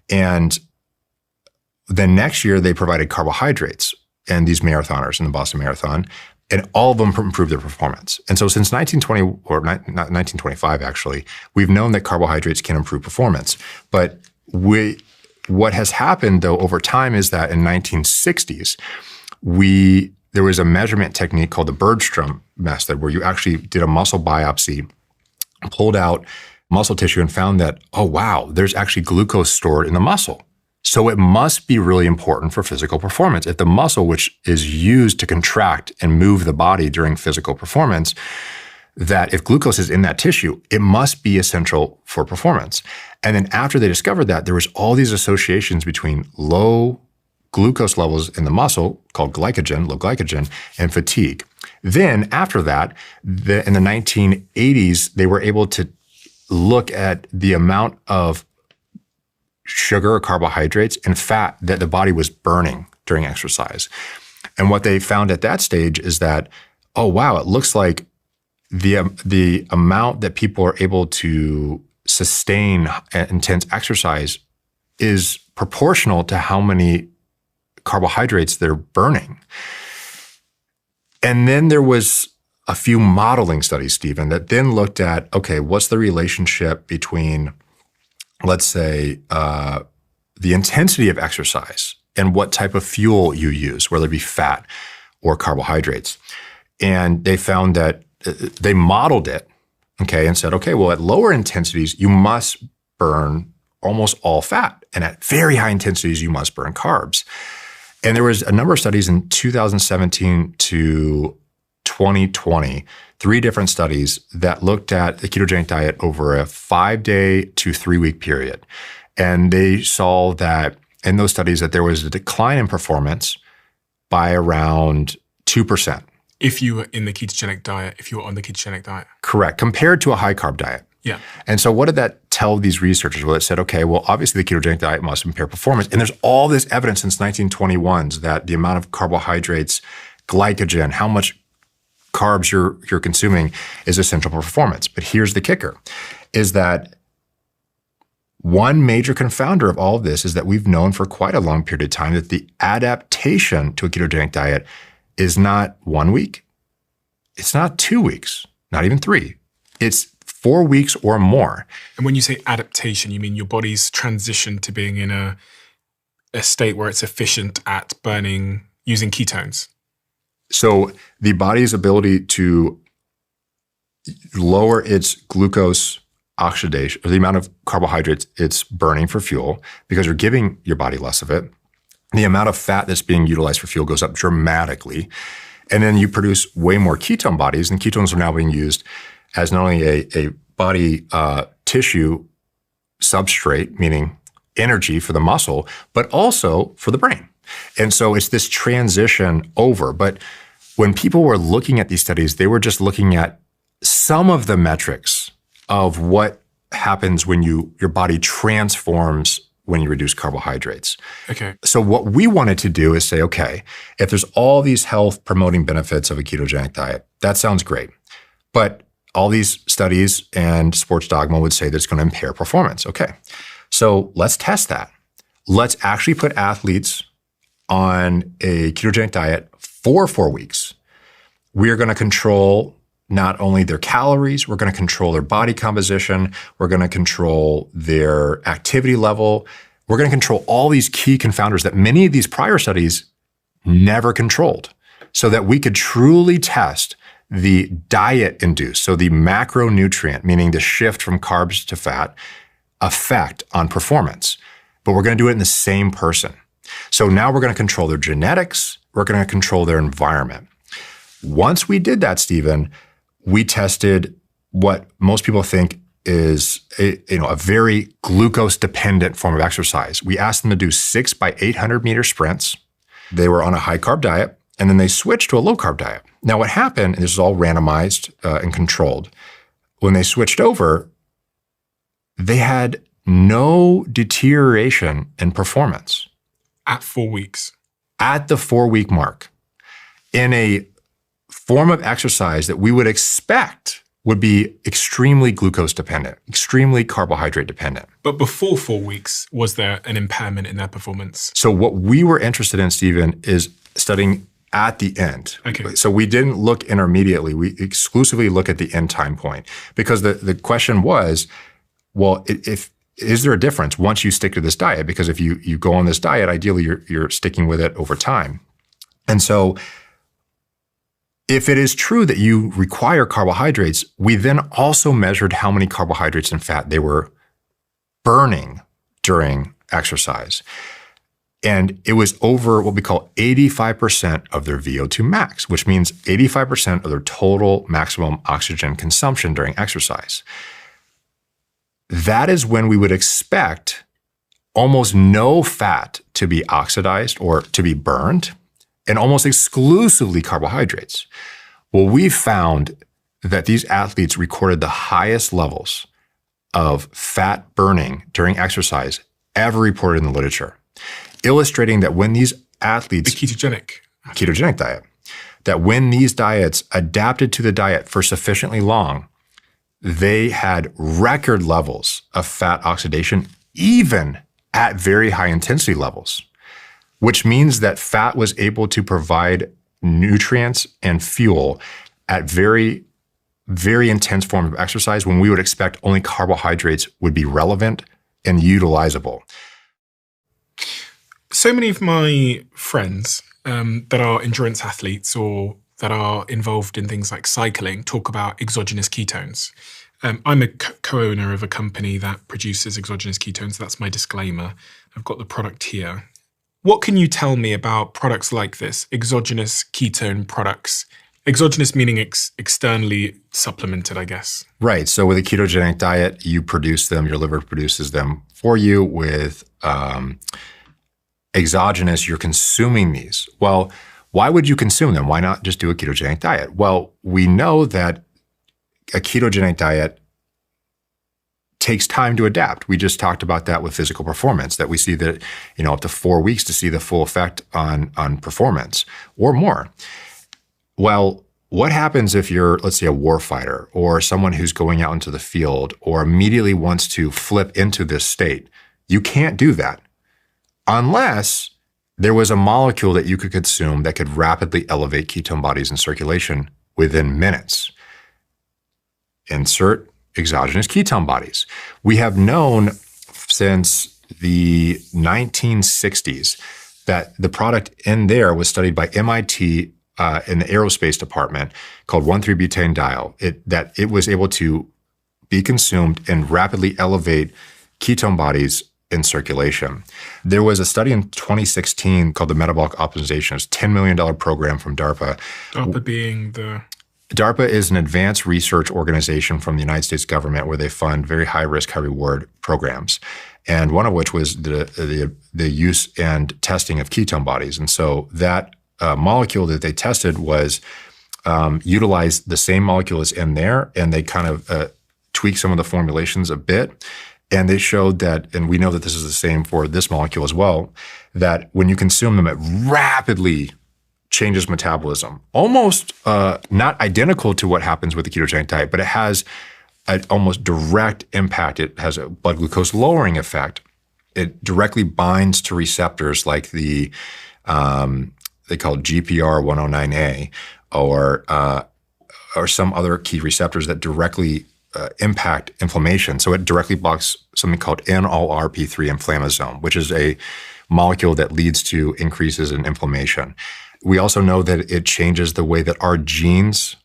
And then next year, they provided carbohydrates and these marathoners in the Boston Marathon, and all of them improved their performance. And so since 1920, or not 1925 actually, we've known that carbohydrates can improve performance. But what has happened though over time is that in 1960s, there was a measurement technique called the Bergstrom method, where you actually did a muscle biopsy, pulled out muscle tissue and found that, oh wow, there's actually glucose stored in the muscle. So it must be really important for physical performance. If the muscle, which is used to contract and move the body during physical performance, that if glucose is in that tissue, it must be essential for performance. And then after they discovered that, there was all these associations between low glucose levels in the muscle, called glycogen, low glycogen, and fatigue. Then after that, in the 1980s, they were able to look at the amount of sugar or carbohydrates and fat that the body was burning during exercise. And what they found at that stage is that, oh, wow, it looks like the amount that people are able to sustain intense exercise is proportional to how many carbohydrates they're burning. And then there was a few modeling studies, Stephen, that then looked at, okay, what's the relationship between, let's say, the intensity of exercise and what type of fuel you use, whether it be fat or carbohydrates. And they found that they modeled it, okay, and said, okay, well, at lower intensities, you must burn almost all fat. And at very high intensities, you must burn carbs. And there was a number of studies in 2017 to 2020, 3 different studies that looked at the ketogenic diet over a 5-day to 3-week period. And they saw that in those studies that there was a decline in performance by around 2%. If you were in the ketogenic diet, if you were on the ketogenic diet. Correct, compared to a high-carb diet. Yeah. And so what did that tell these researchers? Well, it said, okay, well, obviously the ketogenic diet must impair performance. And there's all this evidence since 1921s that the amount of carbohydrates, glycogen, how much carbs you're consuming is essential for performance. But here's the kicker, is that one major confounder of all of this is that we've known for quite a long period of time that the adaptation to a ketogenic diet is not 1 week. It's not 2 weeks, not even 3. It's 4 weeks or more. And when you say adaptation, you mean your body's transition to being in a state where it's efficient at burning using ketones? So the body's ability to lower its glucose oxidation, or the amount of carbohydrates it's burning for fuel, because you're giving your body less of it, the amount of fat that's being utilized for fuel goes up dramatically. And then you produce way more ketone bodies, and ketones are now being used as not only a body tissue substrate, meaning energy for the muscle, but also for the brain. And so it's this transition over. But when people were looking at these studies, they were just looking at some of the metrics of what happens when your body transforms when you reduce carbohydrates. Okay. So what we wanted to do is say, okay, if there's all these health promoting benefits of a ketogenic diet, that sounds great. But all these studies and sports dogma would say that it's going to impair performance. Okay. So let's test that. Let's actually put athletes on a ketogenic diet for 4 weeks. We're going to control not only their calories, we're going to control their body composition, we're going to control their activity level, we're going to control all these key confounders that many of these prior studies never controlled, so that we could truly test the diet-induced, so the macronutrient, meaning the shift from carbs to fat, effect on performance. But we're going to do it in the same person. So now we're going to control their genetics, we're going to control their environment. Once we did that, Stephen, we tested what most people think is a very glucose-dependent form of exercise. We asked them to do 6 by 800 meter sprints. They were on a high-carb diet, and then they switched to a low-carb diet. Now what happened, and this is all randomized and controlled, when they switched over, they had no deterioration in performance. At 4 weeks. At the 4-week mark, in a form of exercise that we would expect would be extremely glucose dependent, extremely carbohydrate dependent. But before 4 weeks, was there an impairment in their performance? So what we were interested in, Stephen, is studying at the end. Okay. So we didn't look intermediately. We exclusively look at the end time point, because the question was, well, is there a difference once you stick to this diet? Because if you go on this diet, ideally you're sticking with it over time. And so if it is true that you require carbohydrates, we then also measured how many carbohydrates and fat they were burning during exercise. And it was over what we call 85% of their VO2 max, which means 85% of their total maximum oxygen consumption during exercise. That is when we would expect almost no fat to be oxidized or to be burned, and almost exclusively carbohydrates. Well, we found that these athletes recorded the highest levels of fat burning during exercise ever reported in the literature, illustrating that when these athletes— The ketogenic diet, that when these diets adapted to the diet for sufficiently long, they had record levels of fat oxidation, even at very high intensity levels, which means that fat was able to provide nutrients and fuel at very, very intense forms of exercise when we would expect only carbohydrates would be relevant and utilizable. So many of my friends that are endurance athletes or that are involved in things like cycling talk about exogenous ketones. I'm a co-owner of a company that produces exogenous ketones. That's my disclaimer. I've got the product here. What can you tell me about products like this, exogenous ketone products? Exogenous meaning externally supplemented, I guess. Right. So with a ketogenic diet, you produce them, your liver produces them for you. With exogenous, you're consuming these. Well, why would you consume them? Why not just do a ketogenic diet? Well, we know that a ketogenic diet takes time to adapt. We just talked about that with physical performance, that we see that, up to 4 weeks to see the full effect on performance or more. Well, what happens if you're, let's say, a war fighter or someone who's going out into the field or immediately wants to flip into this state? You can't do that unless there was a molecule that you could consume that could rapidly elevate ketone bodies in circulation within minutes. Insert exogenous ketone bodies. We have known since the 1960s that the product in there was studied by MIT in the aerospace department called 1,3-butanediol, that it was able to be consumed and rapidly elevate ketone bodies in circulation. There was a study in 2016 called the Metabolic Optimization. It was a $10 million program from DARPA. DARPA being the... DARPA is an advanced research organization from the United States government where they fund very high-risk, high-reward programs, and one of which was the use and testing of ketone bodies. And so that molecule that they tested was utilized the same molecule as in there, and they kind of tweaked some of the formulations a bit. And they showed that, and we know that this is the same for this molecule as well, that when you consume them, it rapidly changes metabolism. Almost not identical to what happens with the ketogenic diet, but it has an almost direct impact. It has a blood glucose lowering effect. It directly binds to receptors like the they call it GPR109A or some other key receptors that directly impact inflammation. So it directly blocks something called NLRP3 inflammasome, which is a molecule that leads to increases in inflammation. We also know that it changes the way that our genes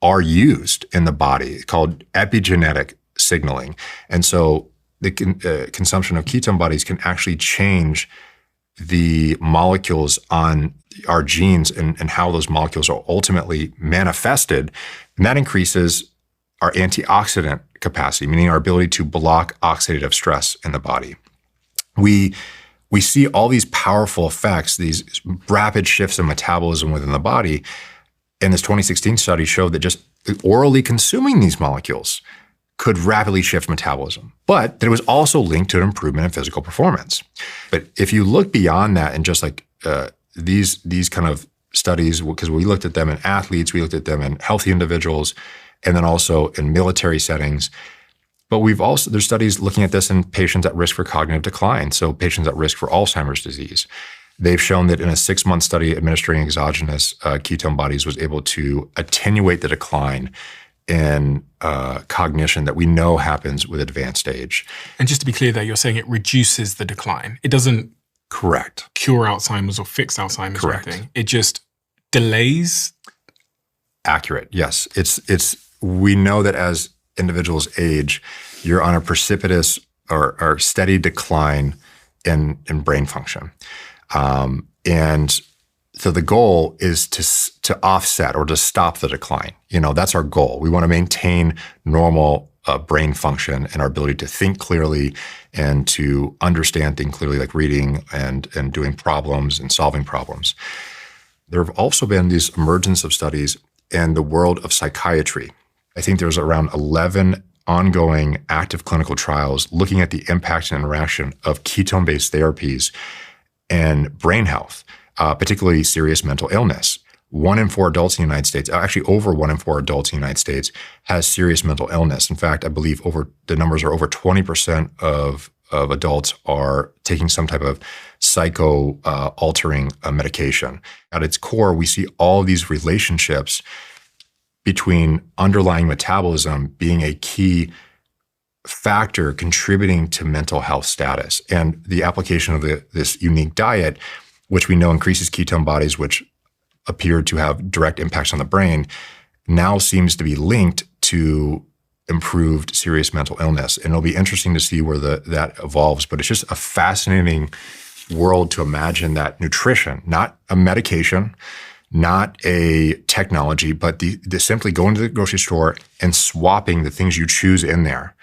are used in the body, called epigenetic signaling. And so the consumption of ketone bodies can actually change the molecules on our genes and how those molecules are ultimately manifested. And that increases our antioxidant capacity, meaning our ability to block oxidative stress in the body. We see all these powerful effects, these rapid shifts in metabolism within the body. And this 2016 study showed that just orally consuming these molecules could rapidly shift metabolism, but that it was also linked to an improvement in physical performance. But if you look beyond that and just like these kind of studies, because we looked at them in athletes, we looked at them in healthy individuals, and then also in military settings. But there's studies looking at this in patients at risk for cognitive decline, so patients at risk for Alzheimer's disease. They've shown that in a 6-month study, administering exogenous ketone bodies was able to attenuate the decline in cognition that we know happens with advanced age. And just to be clear there, you're saying it reduces the decline. It doesn't Correct. Cure Alzheimer's or fix Alzheimer's Correct. or anything. It just delays. Accurate. Yes. We know that as individuals age, you're on a precipitous or steady decline in brain function. And so the goal is to offset or to stop the decline. That's our goal. We want to maintain normal brain function and our ability to think clearly and to understand things clearly, like reading and doing problems and solving problems. There have also been these emergence of studies in the world of psychiatry. I think there's around 11 ongoing active clinical trials looking at the impact and interaction of ketone-based therapies and brain health, particularly serious mental illness. 1 in 4 adults in the United States, actually over 1 in 4 adults in the United States, has serious mental illness. In fact, I believe the numbers are over 20% of adults are taking some type of psycho-altering medication. At its core, we see all of these relationships between underlying metabolism being a key factor contributing to mental health status. And the application of this unique diet, which we know increases ketone bodies, which appear to have direct impacts on the brain, now seems to be linked to improved serious mental illness. And it'll be interesting to see where that evolves. But it's just a fascinating world to imagine that nutrition, not a medication, not a technology, but the simply going to the grocery store and swapping the things you choose in there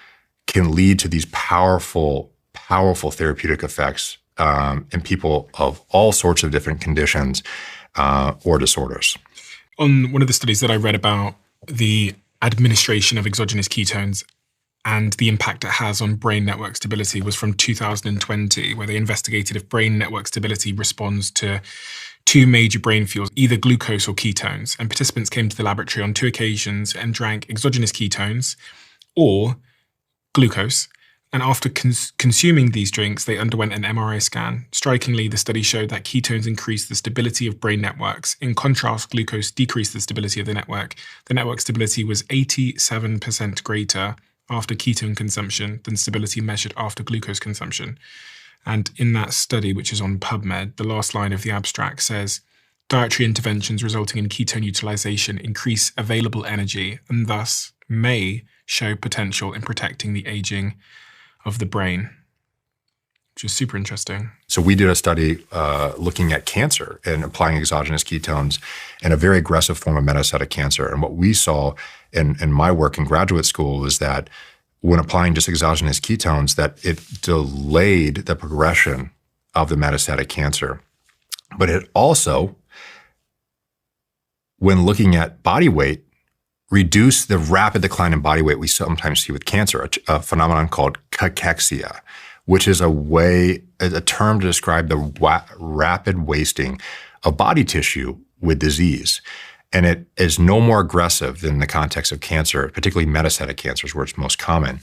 can lead to these powerful, powerful therapeutic effects in people of all sorts of different conditions or disorders. On one of the studies that I read about the administration of exogenous ketones and the impact it has on brain network stability was from 2020, where they investigated if brain network stability responds to 2 major brain fuels, either glucose or ketones. And participants came to the laboratory on 2 occasions and drank exogenous ketones or glucose. And after consuming these drinks, they underwent an MRI scan. Strikingly, the study showed that ketones increased the stability of brain networks. In contrast, glucose decreased the stability of the network. The network stability was 87% greater after ketone consumption than stability measured after glucose consumption. And in that study, which is on PubMed, the last line of the abstract says, dietary interventions resulting in ketone utilization increase available energy and thus may show potential in protecting the aging of the brain, which is super interesting. So we did a study looking at cancer and applying exogenous ketones in a very aggressive form of metastatic cancer. And what we saw in my work in graduate school was that when applying just exogenous ketones, that it delayed the progression of the metastatic cancer. But it also, when looking at body weight, reduce the rapid decline in body weight we sometimes see with cancer, a phenomenon called cachexia, which is a term to describe the rapid wasting of body tissue with disease. And it is no more aggressive than the context of cancer, particularly metastatic cancers where it's most common.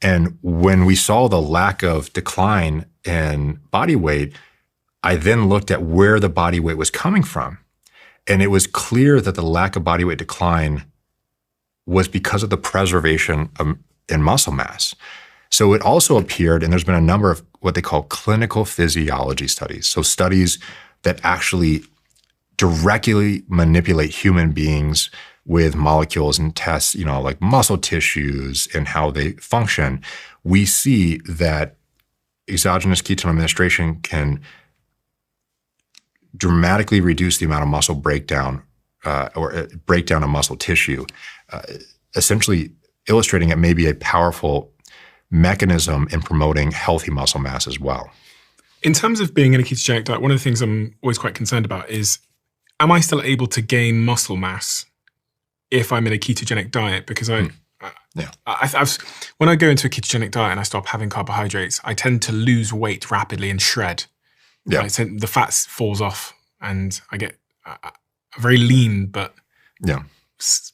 And when we saw the lack of decline in body weight, I then looked at where the body weight was coming from. And it was clear that the lack of body weight decline was because of the preservation in muscle mass. So it also appeared, and there's been a number of what they call clinical physiology studies. So studies that actually directly manipulate human beings with molecules and tests, like muscle tissues and how they function. We see that exogenous ketone administration can dramatically reduce the amount of muscle breakdown or breakdown of muscle tissue, essentially illustrating it may be a powerful mechanism in promoting healthy muscle mass as well. In terms of being in a ketogenic diet, one of the things I'm always quite concerned about is, am I still able to gain muscle mass if I'm in a ketogenic diet? Because when I go into a ketogenic diet and I stop having carbohydrates, I tend to lose weight rapidly and shred. Yeah. The fat falls off and I get very lean, but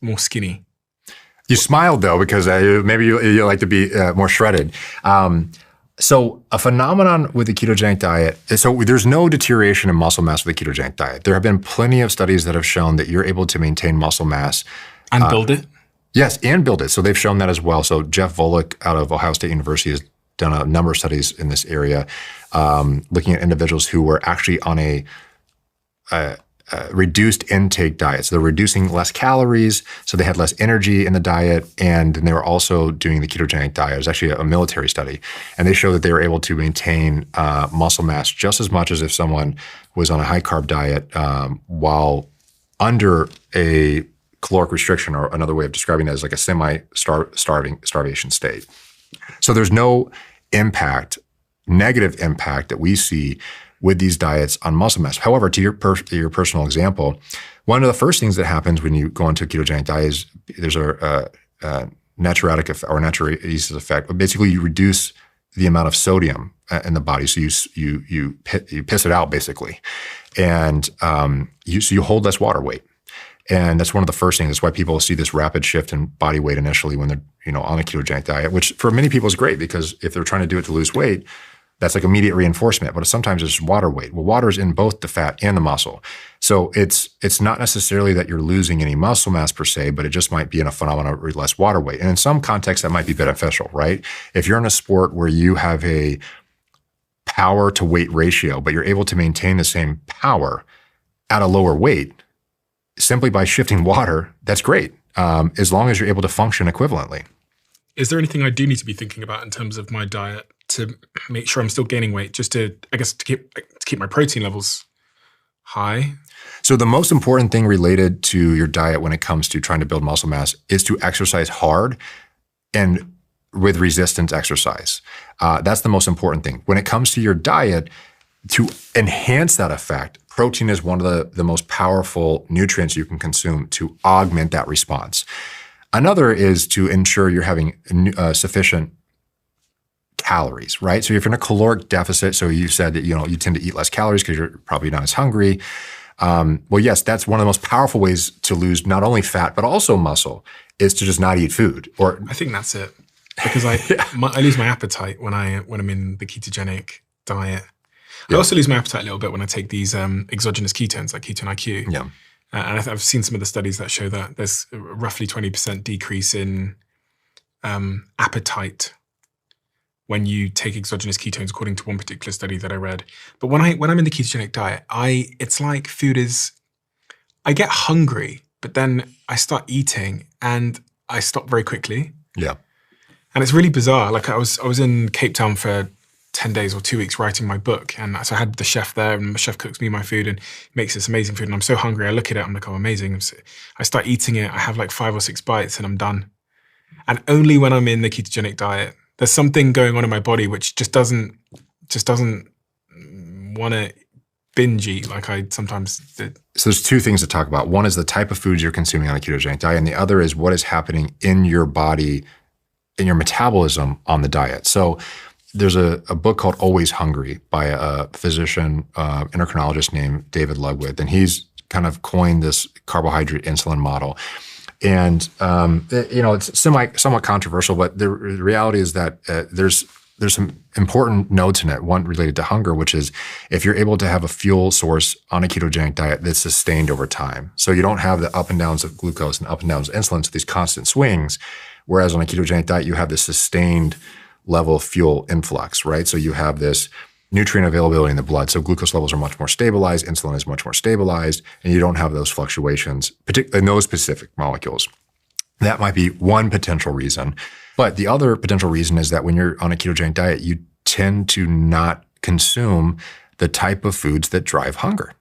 more skinny. You smiled though, because maybe you like to be more shredded. So a phenomenon with the ketogenic diet, so there's no deterioration in muscle mass with the ketogenic diet. There have been plenty of studies that have shown that you're able to maintain muscle mass. And build it? Yes, and build it. So they've shown that as well. So Jeff Volek out of Ohio State University has done a number of studies in this area, looking at individuals who were actually on a reduced intake diet. So they're reducing less calories, so they had less energy in the diet, and they were also doing the ketogenic diet. It was actually a military study, and they showed that they were able to maintain muscle mass just as much as if someone was on a high-carb diet while under a caloric restriction, or another way of describing that is like a semi-starvation state. So there's no negative impact that we see with these diets on muscle mass. However, to your personal example, one of the first things that happens when you go into a ketogenic diet is there's a natriuretic or natriuresis effect. But basically, you reduce the amount of sodium in the body, so you piss it out basically, and so you hold less water weight. And that's one of the first things. That's why people see this rapid shift in body weight initially when they're on a ketogenic diet, which for many people is great, because if they're trying to do it to lose weight, that's like immediate reinforcement. But sometimes it's water weight. Well, water is in both the fat and the muscle. So it's not necessarily that you're losing any muscle mass per se, but it just might be in a phenomenon of less water weight. And in some contexts, that might be beneficial, right? If you're in a sport where you have a power to weight ratio, but you're able to maintain the same power at a lower weight, simply by shifting water, that's great, as long as you're able to function equivalently. Is there anything I do need to be thinking about in terms of my diet to make sure I'm still gaining weight, just to keep my protein levels high? So the most important thing related to your diet when it comes to trying to build muscle mass is to exercise hard and with resistance exercise. That's the most important thing. When it comes to your diet, to enhance that effect, protein is one of the most powerful nutrients you can consume to augment that response. Another is to ensure you're having sufficient calories, right? So if you're in a caloric deficit, so you said that you tend to eat less calories because you're probably not as hungry. Well, yes, that's one of the most powerful ways to lose not only fat but also muscle, is to just not eat food. Or I think that's it, because I lose my appetite when I'm in the ketogenic diet. I also lose my appetite a little bit when I take these exogenous ketones like Ketone IQ. Yeah. And I've seen some of the studies that show that there's a roughly 20% decrease in appetite when you take exogenous ketones, according to one particular study that I read. But when I'm in the ketogenic diet, it's like I get hungry, but then I start eating and I stop very quickly. Yeah. And it's really bizarre. Like I was in Cape Town for 10 days or 2 weeks writing my book. And so I had the chef there, and the chef cooks me my food and makes this amazing food. And I'm so hungry. I look at it, I'm like, oh, amazing. So I start eating it. I have like 5 or 6 bites and I'm done. And only when I'm in the ketogenic diet, there's something going on in my body which just doesn't want to binge eat like I sometimes did. So there's 2 things to talk about. One is the type of foods you're consuming on a ketogenic diet, and the other is what is happening in your body, in your metabolism on the diet. So there's a book called Always Hungry by a physician, endocrinologist named David Ludwig, and he's kind of coined this carbohydrate insulin model. And it's somewhat controversial, but the reality is that there's some important notes in it. One related to hunger, which is if you're able to have a fuel source on a ketogenic diet that's sustained over time, so you don't have the up and downs of glucose and up and downs of insulin, so these constant swings. Whereas on a ketogenic diet, you have this sustained level of fuel influx, right? So you have this nutrient availability in the blood. So glucose levels are much more stabilized, insulin is much more stabilized, and you don't have those fluctuations, particularly in those specific molecules. That might be one potential reason. But the other potential reason is that when you're on a ketogenic diet, you tend to not consume the type of foods that drive hunger.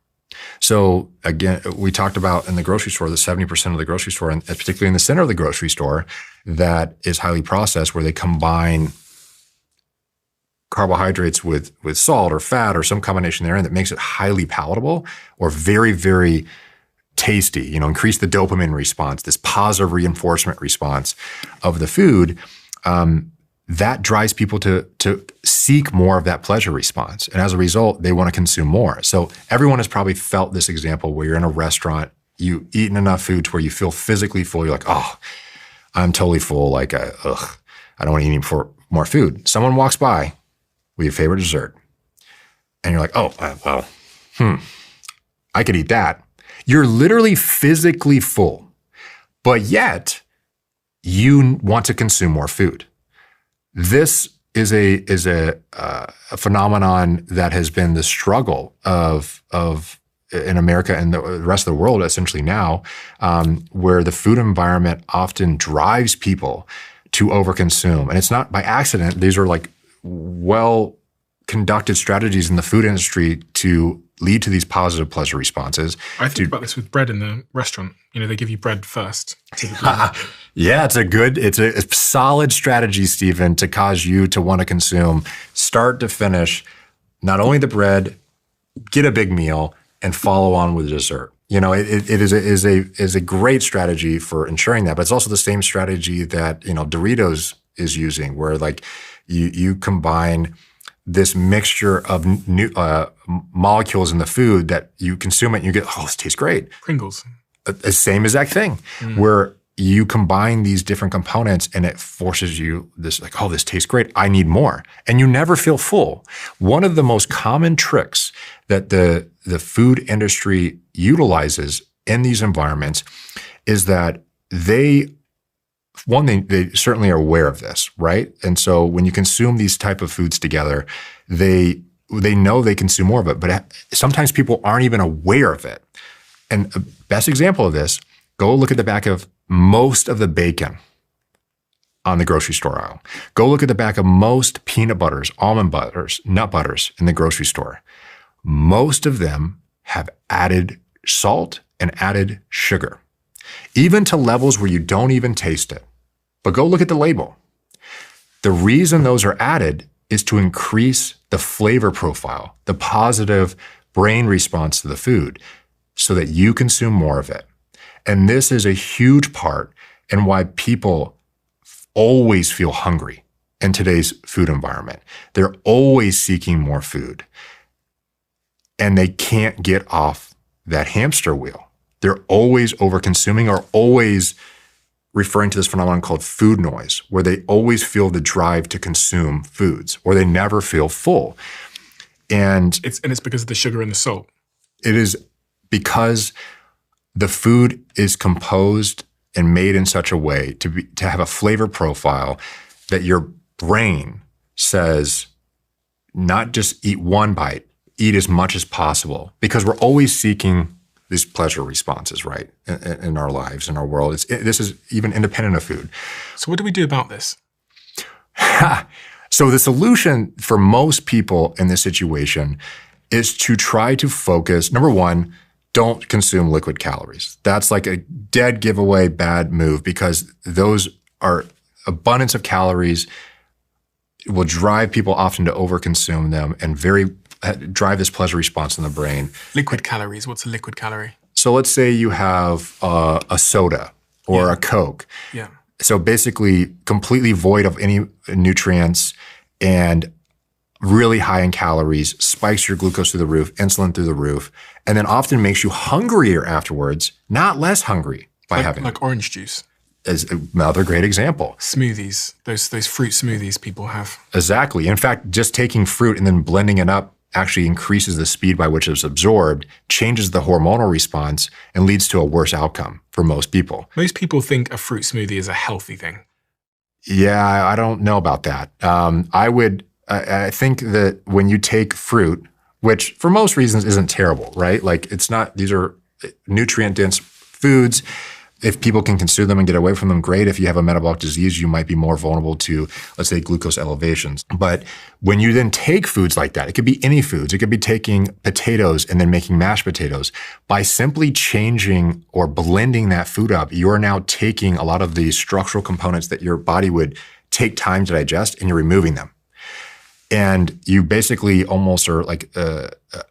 So again, we talked about in the grocery store, the 70% of the grocery store, and particularly in the center of the grocery store, that is highly processed, where they combine carbohydrates with salt or fat or some combination therein that makes it highly palatable or very, very tasty, increase the dopamine response, this positive reinforcement response of the food. That drives people to seek more of that pleasure response. And as a result, they want to consume more. So everyone has probably felt this example where you're in a restaurant, you eaten enough food to where you feel physically full. You're like, oh, I'm totally full. Like, I don't want to eat any more food. Someone walks by with your favorite dessert. And you're like, oh, well, I could eat that. You're literally physically full, but yet you want to consume more food. This is a phenomenon that has been the struggle of in America and the rest of the world essentially now, where the food environment often drives people to overconsume. And it's not by accident. These are like well-conducted strategies in the food industry to lead to these positive pleasure responses. I think about this with bread in the restaurant. They give you bread first. Yeah, it's a solid strategy, Stephen, to cause you to want to consume start to finish, not only the bread, get a big meal, and follow on with dessert. It is a great strategy for ensuring that, but it's also the same strategy that, Doritos is using, where like you combine this mixture of new molecules in the food that you consume it and you get, oh, this tastes great. Pringles. The same exact thing, where you combine these different components and it forces you this like, oh, this tastes great. I need more. And you never feel full. One of the most common tricks that the food industry utilizes in these environments is that they certainly are aware of this, right? And so when you consume these type of foods together, they know they consume more of it, but sometimes people aren't even aware of it. And the best example of this, go look at the back of most of the bacon on the grocery store aisle. Go look at the back of most peanut butters, almond butters, nut butters in the grocery store. Most of them have added salt and added sugar, even to levels where you don't even taste it. But go look at the label. The reason those are added is to increase the flavor profile, the positive brain response to the food, so that you consume more of it. And this is a huge part in why people always feel hungry in today's food environment. They're always seeking more food. And they can't get off that hamster wheel. They're always overconsuming or always referring to this phenomenon called food noise, where they always feel the drive to consume foods, or they never feel full. And it's because of the sugar and the salt. It is because the food is composed and made in such a way to have a flavor profile that your brain says, not just eat one bite, eat as much as possible, because we're always seeking these pleasure responses, right, in our lives, in our world. This is even independent of food. So what do we do about this? So the solution for most people in this situation is to try to focus, number one, don't consume liquid calories. That's like a dead giveaway bad move, because those are abundance of calories, will drive people often to overconsume them and drive this pleasure response in the brain. Liquid calories, what's a liquid calorie? So let's say you have a soda or a Coke. Yeah. So basically completely void of any nutrients and really high in calories, spikes your glucose through the roof, insulin through the roof, and then often makes you hungrier afterwards, not less hungry by having like orange juice. Is another great example. Smoothies, those fruit smoothies people have. Exactly. In fact, just taking fruit and then blending it up actually increases the speed by which it's absorbed, changes the hormonal response, and leads to a worse outcome for most people. Most people think a fruit smoothie is a healthy thing. Yeah, I don't know about that. I think that when you take fruit, which for most reasons isn't terrible, right? Like these are nutrient-dense foods. If people can consume them and get away from them, great. If you have a metabolic disease, you might be more vulnerable to, let's say, glucose elevations. But when you then take foods like that, it could be any foods. It could be taking potatoes and then making mashed potatoes. By simply changing or blending that food up, you're now taking a lot of the structural components that your body would take time to digest, and you're removing them. And you basically almost are like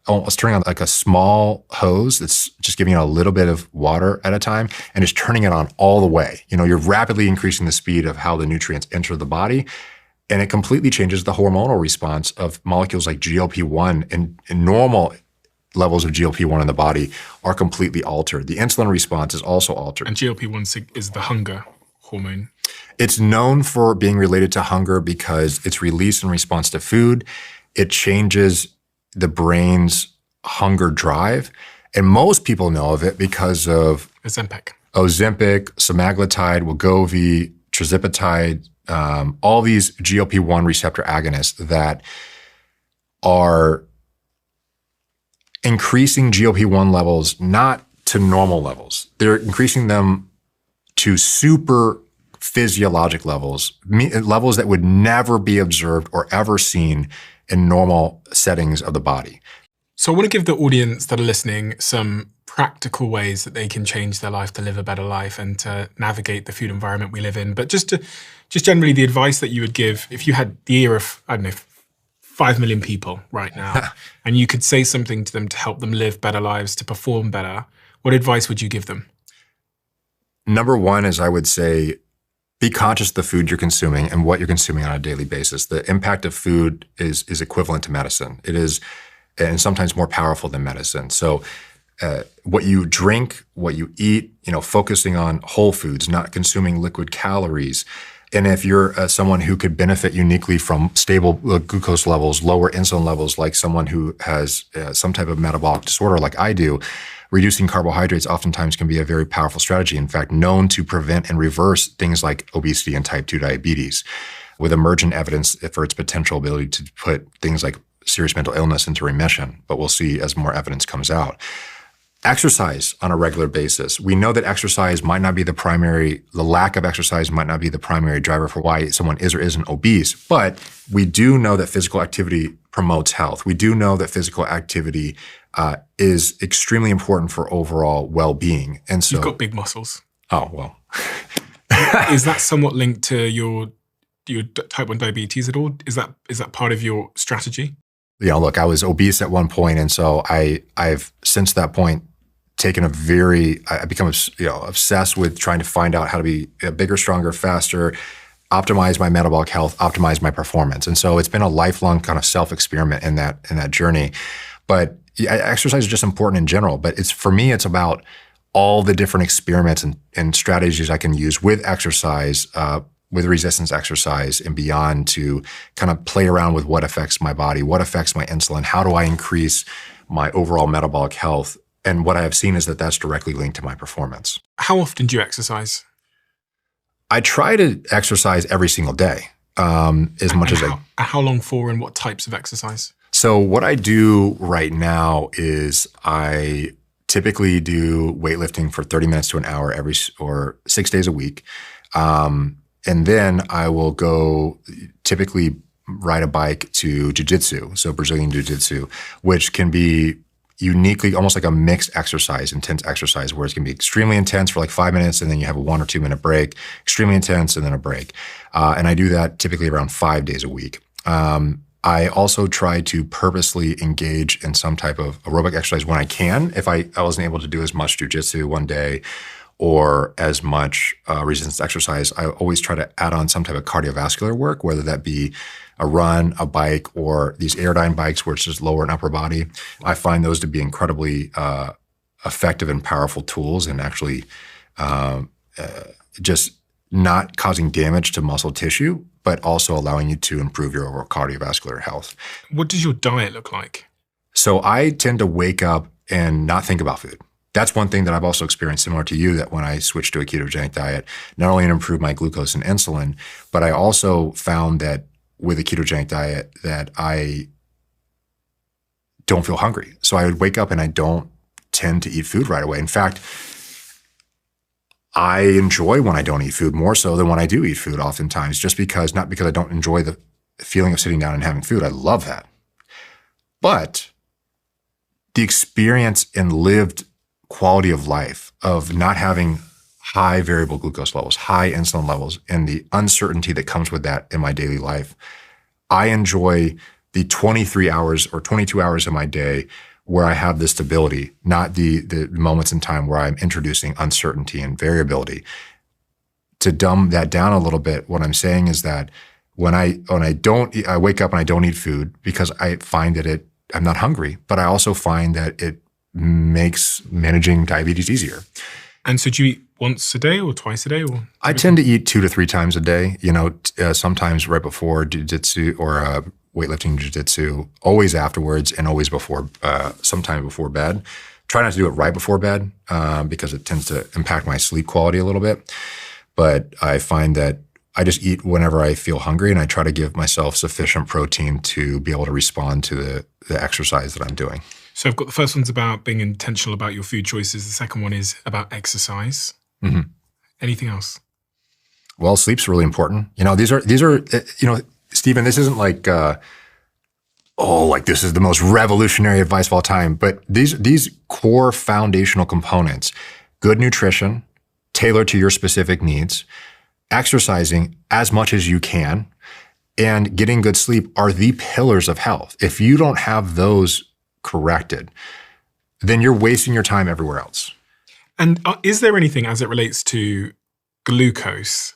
almost turning on like a small hose that's just giving it a little bit of water at a time and just turning it on all the way. You're rapidly increasing the speed of how the nutrients enter the body, and it completely changes the hormonal response of molecules like GLP-1, and normal levels of GLP-1 in the body are completely altered. The insulin response is also altered. And GLP-1 is the hunger hormone. It's known for being related to hunger because it's released in response to food. It changes the brain's hunger drive. And most people know of it because of Ozempic, semaglutide, Wegovy, tirzepatide, all these GLP-1 receptor agonists that are increasing GLP-1 levels not to normal levels. They're increasing them to super physiologic levels, levels that would never be observed or ever seen in normal settings of the body. So I want to give the audience that are listening some practical ways that they can change their life to live a better life and to navigate the food environment we live in. But just generally the advice that you would give if you had the ear of, 5 million people right now, and you could say something to them to help them live better lives, to perform better, what advice would you give them? Number one is I would say, be conscious of the food you're consuming and what you're consuming on a daily basis. The impact of food is equivalent to medicine. It is, and sometimes more powerful than medicine. So what you drink, what you eat, focusing on whole foods, not consuming liquid calories. And if you're someone who could benefit uniquely from stable glucose levels, lower insulin levels, like someone who has some type of metabolic disorder like I do, reducing carbohydrates oftentimes can be a very powerful strategy. In fact, known to prevent and reverse things like obesity and type 2 diabetes, with emergent evidence for its potential ability to put things like serious mental illness into remission. But we'll see as more evidence comes out. Exercise on a regular basis. We know that exercise might not be the lack of exercise might not be the primary driver for why someone is or isn't obese, but we do know that physical activity promotes health. We do know that physical activity is extremely important for overall well-being. And so you've got big muscles. Oh, well. Is that somewhat linked to your type 1 diabetes at all? Is that part of your strategy? Look, I was obese at one point, and so I've since that point I become obsessed with trying to find out how to be bigger, stronger, faster, optimize my metabolic health, optimize my performance. And so it's been a lifelong kind of self-experiment in that journey. But exercise is just important in general. But for me, it's about all the different experiments and strategies I can use with exercise, with resistance exercise and beyond, to kind of play around with what affects my body, what affects my insulin, how do I increase my overall metabolic health. And what I have seen is that that's directly linked to my performance. How often do you exercise? I try to exercise every single day, How long for, and what types of exercise? So what I do right now is I typically do weightlifting for 30 minutes to an hour or 6 days a week. And then I will go typically ride a bike to jiu-jitsu, so Brazilian jiu-jitsu, which can be uniquely almost like a mixed exercise, intense exercise, where it's going to be extremely intense for like 5 minutes, and then you have a 1 or 2 minute break, extremely intense, and then a break. And I do that typically around 5 days a week. I also try to purposely engage in some type of aerobic exercise when I can. If I wasn't able to do as much jiu-jitsu one day or as much resistance exercise, I always try to add on some type of cardiovascular work, whether that be a run, a bike, or these Airdyne bikes where it's just lower and upper body. I find those to be incredibly effective and powerful tools, and actually just not causing damage to muscle tissue, but also allowing you to improve your overall cardiovascular health. What does your diet look like? So I tend to wake up and not think about food. That's one thing that I've also experienced, similar to you, that when I switched to a ketogenic diet, not only improved my glucose and insulin, but I also found that with a ketogenic diet that I don't feel hungry. So I would wake up and I don't tend to eat food right away. In fact, I enjoy when I don't eat food more so than when I do eat food oftentimes, not because I don't enjoy the feeling of sitting down and having food. I love that. But the experience and lived quality of life of not having high variable glucose levels, high insulin levels, and the uncertainty that comes with that in my daily life, I enjoy the 23 hours or 22 hours of my day where I have this stability, not the moments in time where I'm introducing uncertainty and variability. To dumb that down a little bit, what I'm saying is that when I wake up and I don't eat food because I find that I'm not hungry, but I also find that it makes managing diabetes easier. And so do you eat once a day or twice a day? Or I tend to eat 2 to 3 times a day, sometimes right before jiu-jitsu or weightlifting jiu-jitsu, always afterwards, and always sometime before bed. Try not to do it right before bed because it tends to impact my sleep quality a little bit. But I find that I just eat whenever I feel hungry, and I try to give myself sufficient protein to be able to respond to the exercise that I'm doing. So I've got the first one's about being intentional about your food choices. The second one is about exercise. Mm-hmm. Anything else? Well, sleep's really important. These are, Stephen, this isn't like, like this is the most revolutionary advice of all time. But these core foundational components, good nutrition, tailored to your specific needs, exercising as much as you can, and getting good sleep are the pillars of health. If you don't have those corrected, then you're wasting your time everywhere else. And is there anything as it relates to glucose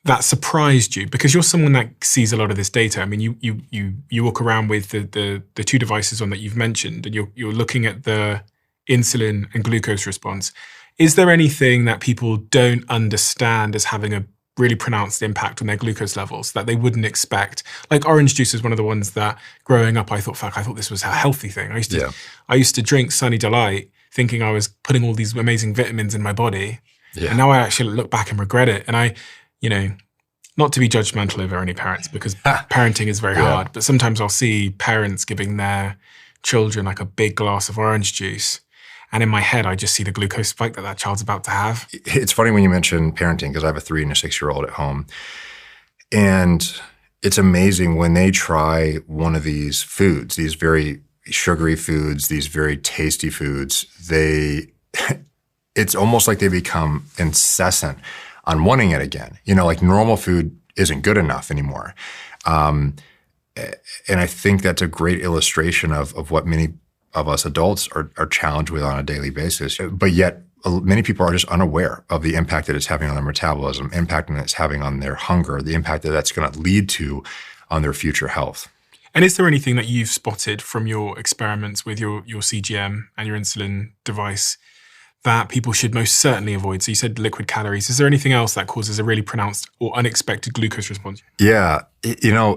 that surprised you? Because you're someone that sees a lot of this data. I mean, you walk around with the two devices on that you've mentioned, and you're looking at the insulin and glucose response. Is there anything that people don't understand as having a really pronounced impact on their glucose levels that they wouldn't expect? Like orange juice is one of the ones that growing up I thought this was a healthy thing. I used to drink Sunny Delight thinking I was putting all these amazing vitamins in my body. Yeah. And now I actually look back and regret it. And not to be judgmental over any parents, because parenting is very hard, but sometimes I'll see parents giving their children like a big glass of orange juice. And in my head, I just see the glucose spike that child's about to have. It's funny when you mention parenting, because I have a 3 and a 6-year-old at home. And it's amazing when they try one of these foods, these very sugary foods, these very tasty foods, it's almost like they become incessant on wanting it again. Like normal food isn't good enough anymore. And I think that's a great illustration of what many of us adults are challenged with on a daily basis. But yet many people are just unaware of the impact that it's having on their metabolism, impact that it's having on their hunger, the impact that that's going to lead to on their future health. And is there anything that you've spotted from your experiments with your CGM and your insulin device that people should most certainly avoid? So you said liquid calories. Is there anything else that causes a really pronounced or unexpected glucose response? Yeah.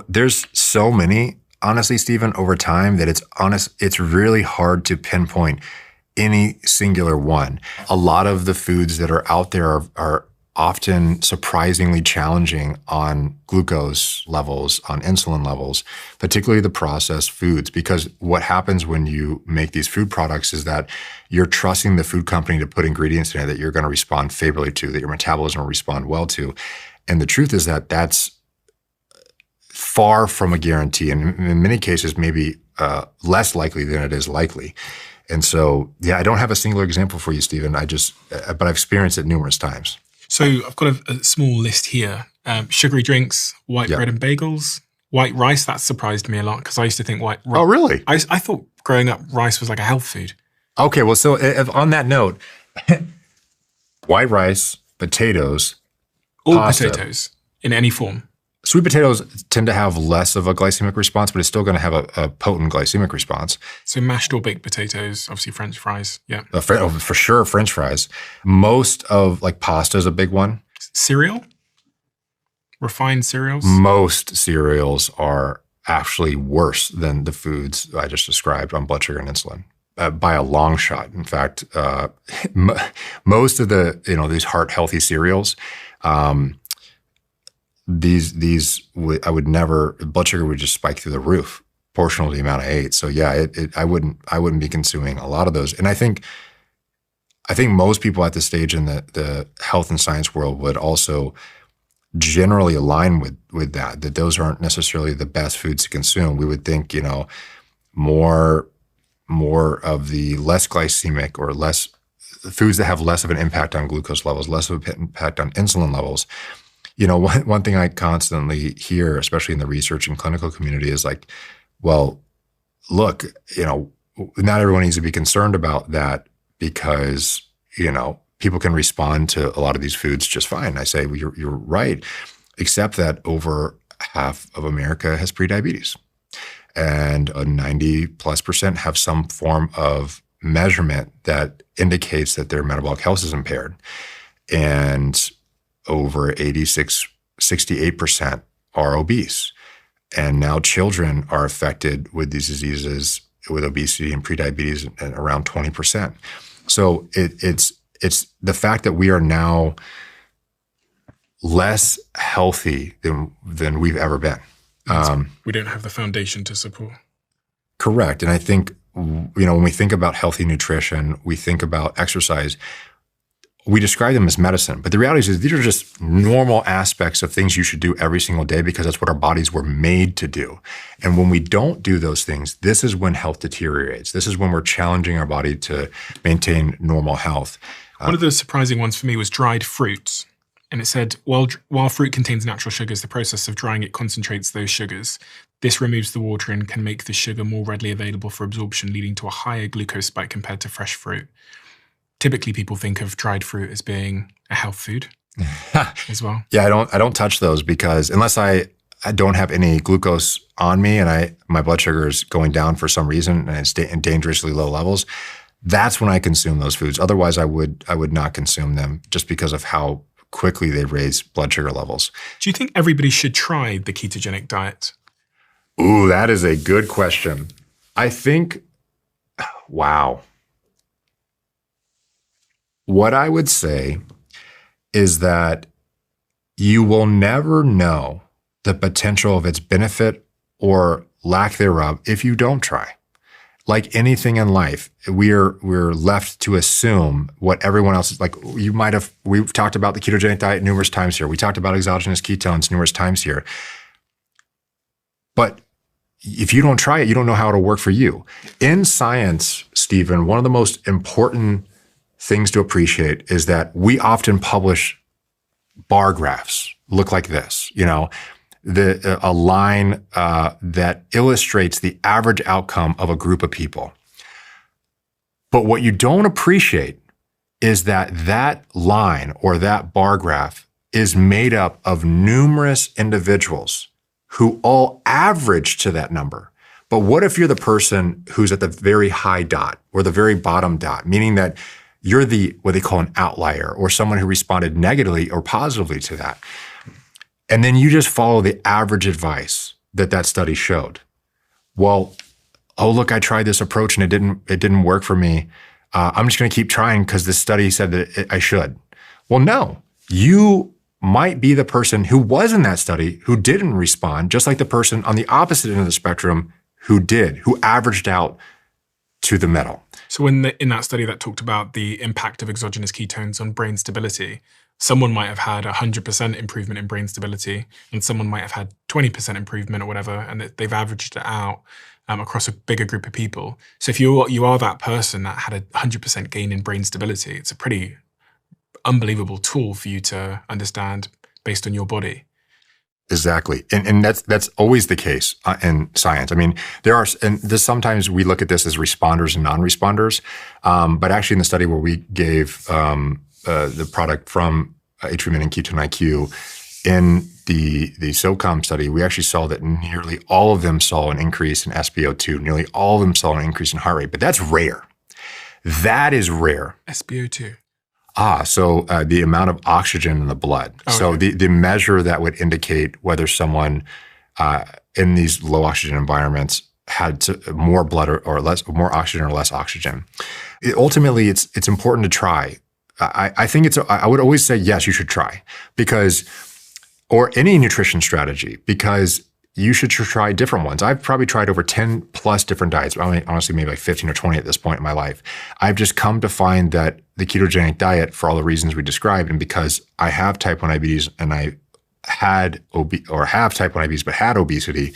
There's so many, honestly, Stephen, over time that it's really hard to pinpoint any singular one. A lot of the foods that are out there are often surprisingly challenging on glucose levels, on insulin levels, particularly the processed foods, because what happens when you make these food products is that you're trusting the food company to put ingredients in it that you're going to respond favorably to, that your metabolism will respond well to. And the truth is that that's far from a guarantee, and in many cases maybe less likely than it is likely. And so, I don't have a singular example for you, Stephen. But I've experienced it numerous times. So I've got a small list here. Sugary drinks, white bread and bagels, white rice. That surprised me a lot because I used to think white rice. Oh, really? I thought growing up rice was like a health food. Okay, well, so on that note, white rice, potatoes, all pasta. Potatoes in any form. Sweet potatoes tend to have less of a glycemic response, but it's still going to have a potent glycemic response. So mashed or baked potatoes, obviously French fries, yeah. For sure, French fries. Most of pasta is a big one. Cereal? Refined cereals? Most cereals are actually worse than the foods I just described on blood sugar and insulin. By a long shot. In fact, most of these heart healthy cereals, I would never, blood sugar would just spike through the roof, proportional to the amount I ate. So I wouldn't be consuming a lot of those. And I think most people at this stage in the health and science world would also generally align with that those aren't necessarily the best foods to consume. We would think, more of the less glycemic or less foods that have less of an impact on glucose levels, less of an impact on insulin levels. One thing I constantly hear, especially in the research and clinical community, is like, well, look, not everyone needs to be concerned about that because, people can respond to a lot of these foods just fine. I say, well, you're right, except that over half of America has prediabetes. And 90+% have some form of measurement that indicates that their metabolic health is impaired. And over 68% are obese. And now children are affected with these diseases, with obesity and prediabetes, at around 20%. So it's the fact that we are now less healthy than we've ever been. We don't have the foundation to support. Correct. And I think, when we think about healthy nutrition, we think about exercise, we describe them as medicine. But the reality is these are just normal aspects of things you should do every single day because that's what our bodies were made to do. And when we don't do those things, this is when health deteriorates. This is when we're challenging our body to maintain normal health. One of the surprising ones for me was dried fruits. And it said, while fruit contains natural sugars, the process of drying it concentrates those sugars. This removes the water and can make the sugar more readily available for absorption, leading to a higher glucose spike compared to fresh fruit. Typically, people think of dried fruit as being a health food as well. Yeah, I don't touch those because unless I don't have any glucose on me and my blood sugar is going down for some reason and it's in dangerously low levels, that's when I consume those foods. Otherwise, I would not consume them just because of how quickly they raise blood sugar levels. Do you think everybody should try the ketogenic diet? Ooh, that is a good question. I think, wow. What I would say is that you will never know the potential of its benefit or lack thereof if you don't try. Like anything in life, we're left to assume what everyone else is like. We've talked about the ketogenic diet numerous times here. We talked about exogenous ketones numerous times here. But if you don't try it, you don't know how it'll work for you. In science, Stephen, one of the most important things to appreciate is that we often publish bar graphs, look like this, a line that illustrates the average outcome of a group of people. But what you don't appreciate is that line or that bar graph is made up of numerous individuals who all average to that number. But what if you're the person who's at the very high dot or the very bottom dot, meaning that you're what they call an outlier or someone who responded negatively or positively to that. And then you just follow the average advice that study showed. Well, oh, look, I tried this approach and it didn't work for me. I'm just going to keep trying because this study said that I should. Well, no, you might be the person who was in that study who didn't respond, just like the person on the opposite end of the spectrum who averaged out to the middle. So in that study that talked about the impact of exogenous ketones on brain stability, someone might have had 100% improvement in brain stability and someone might have had 20% improvement or whatever, and they've averaged it out across a bigger group of people. So if you are that person that had a 100% gain in brain stability, it's a pretty unbelievable tool for you to understand based on your body. Exactly. And that's always the case in science. I mean, sometimes we look at this as responders and non-responders. But actually in the study where we gave the product from HVMN and Ketone IQ, in the SOCOM study, we actually saw that nearly all of them saw an increase in SpO2. Nearly all of them saw an increase in heart rate. But that's rare. That is rare. SpO2. So the amount of oxygen in the blood. Okay. So the measure that would indicate whether someone in these low oxygen environments had more blood or less, more oxygen or less oxygen. Ultimately, it's important to try. I think I would always say, yes, you should try or any nutrition strategy, because you should try different ones. I've probably tried over 10 plus different diets. I mean, honestly, maybe like 15 or 20 at this point in my life. I've just come to find that the ketogenic diet, for all the reasons we described, and because I have type 1 diabetes and I have type 1 diabetes but had obesity,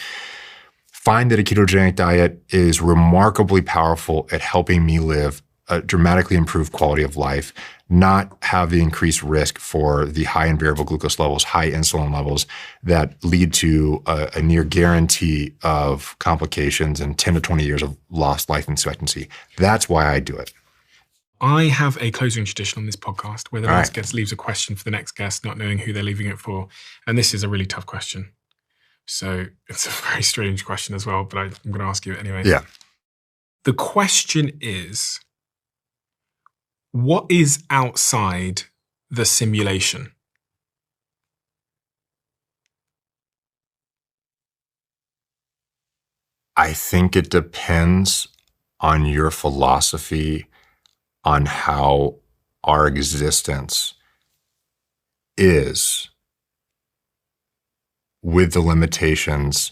find that a ketogenic diet is remarkably powerful at helping me live a dramatically improved quality of life, not have the increased risk for the high and variable glucose levels, high insulin levels that lead to a near guarantee of complications and 10 to 20 years of lost life expectancy. That's why I do it. I have a closing tradition on this podcast where the last guest leaves a question for the next guest, not knowing who they're leaving it for. And this is a really tough question. So it's a very strange question as well, but I'm going to ask you it anyway. Yeah. The question is, what is outside the simulation? I think it depends on your philosophy on how our existence is, with the limitations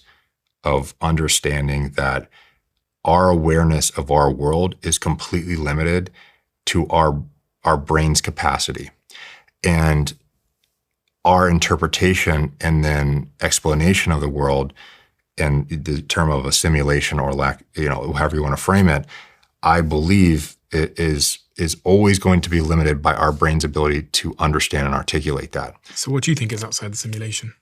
of understanding that our awareness of our world is completely limited to our brain's capacity. And our interpretation and then explanation of the world, and the term of a simulation or lack, however you want to frame it, I believe it is always going to be limited by our brain's ability to understand and articulate that. So what do you think is outside the simulation?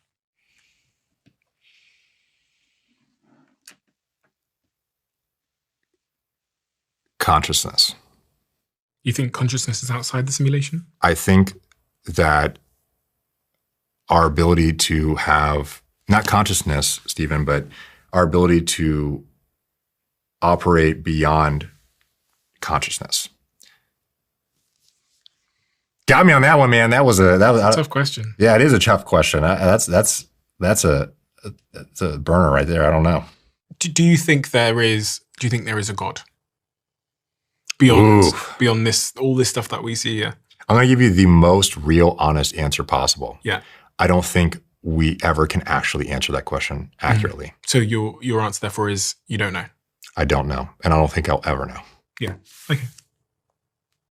Consciousness. You think consciousness is outside the simulation? I think that our ability to have, not consciousness, Stephen, but our ability to operate beyond consciousness. Got me on that one, man. That was a tough question. Yeah, it is a tough question. That's a burner right there. I don't know. Do you think there is a God beyond this, all this stuff that we see here? I'm going to give you the most real, honest answer possible. Yeah. I don't think we ever can actually answer that question accurately. So your answer therefore is you don't know. I don't know, and I don't think I'll ever know. Yeah. Okay.